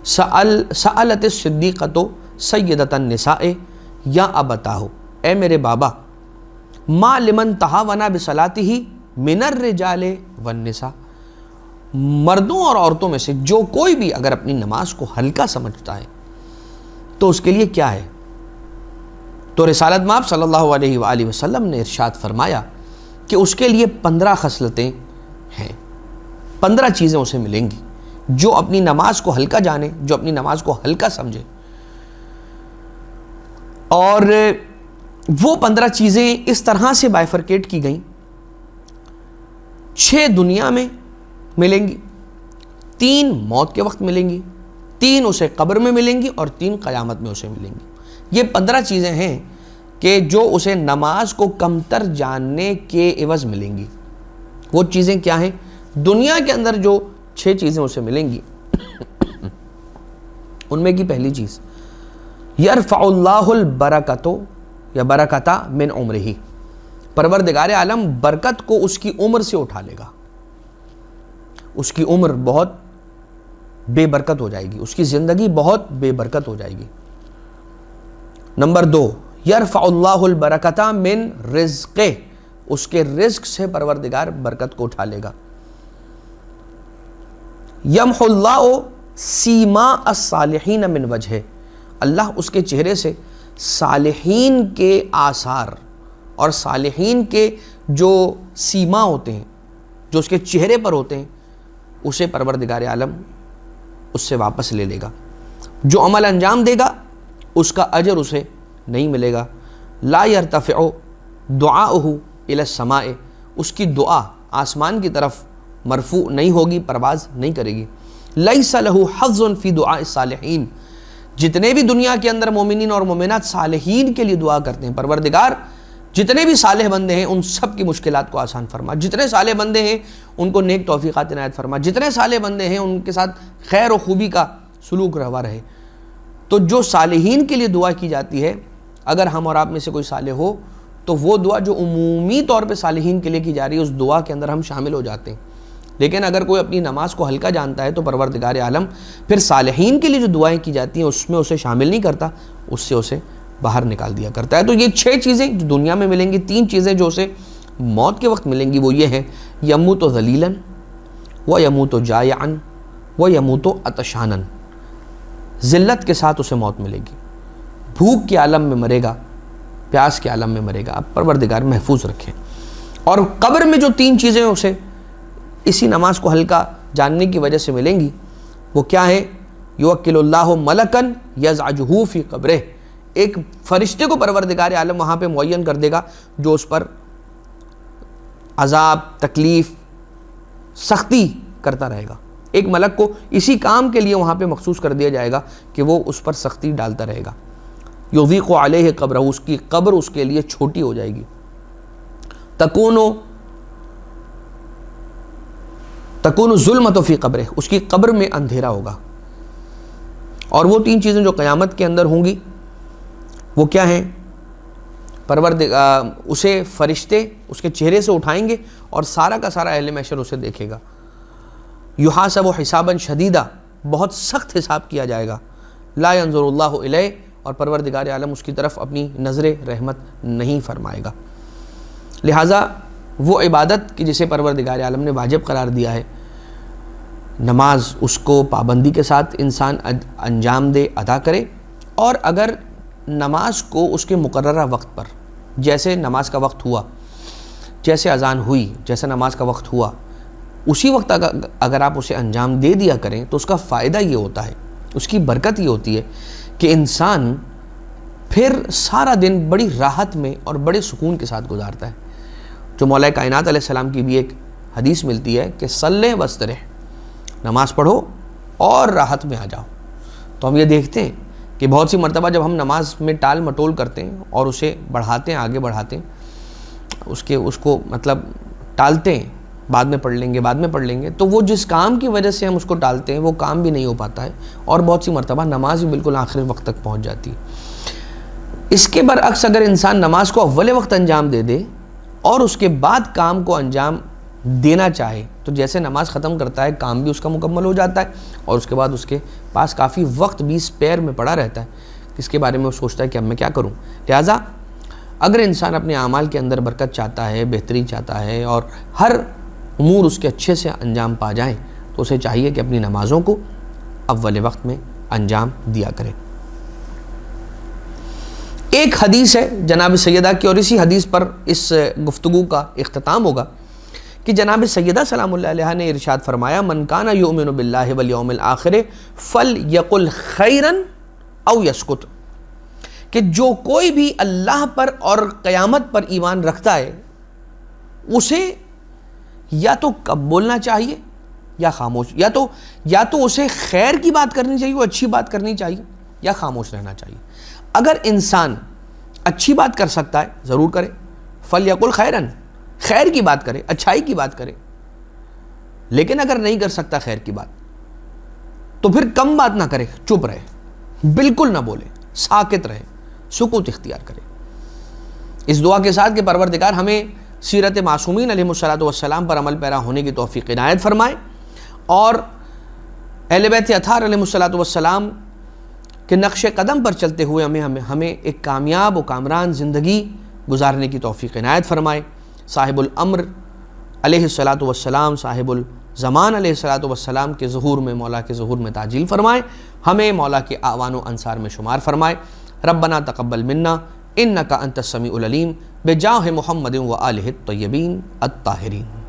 سألت الصدیقۃ سیدۃ النساء یا ابتاہ، اے میرے بابا، ما لمن تہاونا بصلاتہ من الرجال والنساء، مردوں اور عورتوں میں سے جو کوئی بھی اگر اپنی نماز کو ہلکا سمجھتا ہے تو اس کے لیے کیا ہے؟ تو رسالت مآب صلی اللہ علیہ وآلہ وسلم نے ارشاد فرمایا کہ اس کے لیے 15 خصلتیں ہیں، 15 چیزیں اسے ملیں گی جو اپنی نماز کو ہلکا جانے، جو اپنی نماز کو ہلکا سمجھے۔ اور وہ 15 چیزیں اس طرح سے بائفرکیٹ کی گئیں، 6 دنیا میں ملیں گی، 3 موت کے وقت ملیں گی، 3 اسے قبر میں ملیں گی، اور 3 قیامت میں اسے ملیں گی۔ یہ 15 چیزیں ہیں کہ جو اسے نماز کو کمتر جاننے کے عوض ملیں گی۔ وہ چیزیں کیا ہیں؟ دنیا کے اندر جو 6 چیزیں اسے ملیں گی ان میں کی پہلی چیز، یرفع اللہ البرکۃ یا برکتہ من عمرہ، پروردگار عالم برکت کو اس کی عمر سے اٹھا لے گا، اس کی عمر بہت بے برکت ہو جائے گی، اس کی زندگی بہت بے برکت ہو جائے گی۔ نمبر 2، یرفع اللہ البرکۃ من رزقہ، اس کے رزق سے پروردگار برکت کو اٹھا لے گا۔ یمحو اللہ سیما الصالحین من وجہہ، اللہ اس کے چہرے سے صالحین کے آثار اور صالحین کے جو سیما ہوتے ہیں، جو اس کے چہرے پر ہوتے ہیں، اسے پروردگار عالم اس سے واپس لے لے گا۔ جو عمل انجام دے گا اس کا اجر اسے نہیں ملے گا۔ لا یرتفع دعاؤہ الی السماء، اس کی دعا آسمان کی طرف مرفوع نہیں ہوگی، پرواز نہیں کرے گی۔ لیس لہ حظ فی دعاء الصالحین، جتنے بھی دنیا کے اندر مومنین اور مومنات صالحین کے لیے دعا کرتے ہیں، پروردگار جتنے بھی صالح بندے ہیں ان سب کی مشکلات کو آسان فرما، جتنے صالح بندے ہیں ان کو نیک توفیقات عنایت فرما، جتنے صالح بندے ہیں ان کے ساتھ خیر و خوبی کا سلوک روا رہے۔ تو جو صالحین کے لیے دعا کی جاتی ہے اگر ہم اور آپ میں سے کوئی صالح ہو تو وہ دعا جو عمومی طور پہ صالحین کے لیے کی جا رہی ہے اس دعا کے اندر ہم شامل ہو جاتے ہیں. لیکن اگر کوئی اپنی نماز کو ہلکا جانتا ہے تو پروردگار عالم پھر صالحین کے لیے جو دعائیں کی جاتی ہیں اس میں اسے شامل نہیں کرتا, اس سے اسے باہر نکال دیا کرتا ہے. تو یہ 6 چیزیں جو دنیا میں ملیں گی, 3 چیزیں جو اسے موت کے وقت ملیں گی وہ یہ ہیں, یموت ذلیلا و یموت جائعا و یموت عطشانا. ذلت کے ساتھ اسے موت ملے گی, بھوک کے عالم میں مرے گا, پیاس کے عالم میں مرے گا. اب پروردگار محفوظ رکھیں. اور قبر میں جو 3 چیزیں اسے اسی نماز کو ہلکا جاننے کی وجہ سے ملیں گی وہ کیا ہے؟ یوکل اللہ ملکن یزعجہ فی قبرہ, ایک فرشتے کو پروردگار عالم وہاں پہ معین کر دے گا جو اس پر عذاب, تکلیف, سختی کرتا رہے گا. ایک ملک کو اسی کام کے لیے وہاں پہ مخصوص کر دیا جائے گا کہ وہ اس پر سختی ڈالتا رہے گا. یضیق علیہ قبرہ, اس کی قبر اس کے لیے چھوٹی ہو جائے گی. تکون ظلمت فی قبرہ, اس کی قبر میں اندھیرا ہوگا. اور وہ 3 چیزیں جو قیامت کے اندر ہوں گی وہ کیا ہیں؟ اسے فرشتے اس کے چہرے سے اٹھائیں گے اور سارا کا سارا اہل محشر اسے دیکھے گا. یحاسب حسابا شدیدا, بہت سخت حساب کیا جائے گا. لا ينظر اللہ الیہ, اور پروردگار عالم اس کی طرف اپنی نظر رحمت نہیں فرمائے گا. لہٰذا وہ عبادت کہ جسے پروردگار عالم نے واجب قرار دیا ہے, نماز, اس کو پابندی کے ساتھ انسان انجام دے, ادا کرے. اور اگر نماز کو اس کے مقررہ وقت پر, جیسے نماز کا وقت ہوا, جیسے اذان ہوئی, جیسے نماز کا وقت ہوا, اسی وقت اگر آپ اسے انجام دے دیا کریں تو اس کا فائدہ یہ ہوتا ہے, اس کی برکت یہ ہوتی ہے کہ انسان پھر سارا دن بڑی راحت میں اور بڑے سکون کے ساتھ گزارتا ہے. جو مولا کائنات علیہ السلام کی بھی ایک حدیث ملتی ہے کہ صلی واسترح, نماز پڑھو اور راحت میں آ جاؤ. تو ہم یہ دیکھتے ہیں کہ بہت سی مرتبہ جب ہم نماز میں ٹال مٹول کرتے ہیں اور اسے بڑھاتے ہیں, آگے بڑھاتے ہیں, اس کو مطلب ٹالتے ہیں, بعد میں پڑھ لیں گے, تو وہ جس کام کی وجہ سے ہم اس کو ٹالتے ہیں وہ کام بھی نہیں ہو پاتا ہے, اور بہت سی مرتبہ نماز بھی بالکل آخری وقت تک پہنچ جاتی ہے. اس کے برعکس اگر انسان نماز کو اول وقت انجام دے دے اور اس کے بعد کام کو انجام دینا چاہے تو جیسے نماز ختم کرتا ہے کام بھی اس کا مکمل ہو جاتا ہے, اور اس کے بعد اس کے پاس کافی وقت بھی اسپیئر میں پڑا رہتا ہے, اس کے بارے میں وہ سوچتا ہے کہ اب میں کیا کروں. لہٰذا اگر انسان اپنے اعمال کے اندر برکت چاہتا ہے, بہتری چاہتا ہے, اور ہر امور اس کے اچھے سے انجام پا جائیں تو اسے چاہیے کہ اپنی نمازوں کو اول وقت میں انجام دیا کرے. ایک حدیث ہے جناب سیدہ کی, اور اسی حدیث پر اس گفتگو کا اختتام ہوگا کہ جناب سیدہ سلام اللہ علیہ نے ارشاد فرمایا, من کان یؤمن باللہ والیوم الآخر فلیقل خیرا او یسکت, کہ جو کوئی بھی اللہ پر اور قیامت پر ایمان رکھتا ہے اسے یا تو کب بولنا چاہیے یا خاموش, یا تو اسے خیر کی بات کرنی چاہیے, وہ اچھی بات کرنی چاہیے, یا خاموش رہنا چاہیے. اگر انسان اچھی بات کر سکتا ہے ضرور کرے, فلیقل خیرن, خیر کی بات کرے, اچھائی کی بات کرے. لیکن اگر نہیں کر سکتا خیر کی بات تو پھر کم بات نہ کرے, چپ رہے, بالکل نہ بولے, ساکت رہے, سکوت اختیار کرے. اس دعا کے ساتھ کہ پروردگار ہمیں سیرت معصومین علیہ السلام پر عمل پیرا ہونے کی توفیق عنایت فرمائے, اور اہل بیت اطہار علیہ السلام کے نقش قدم پر چلتے ہوئے ہمیں ایک کامیاب و کامران زندگی گزارنے کی توفیق عنایت فرمائے. صاحب الامر علیہ السلام, صاحب الزمان علیہ السلام کے ظہور میں, مولا کے ظہور میں تعجیل فرمائے, ہمیں مولا کے اعوان و انصار میں شمار فرمائے. ربنا تقبل منا انک انت السمیع العلیم بجاہ محمد و آلہ الطیبین الطاہرین.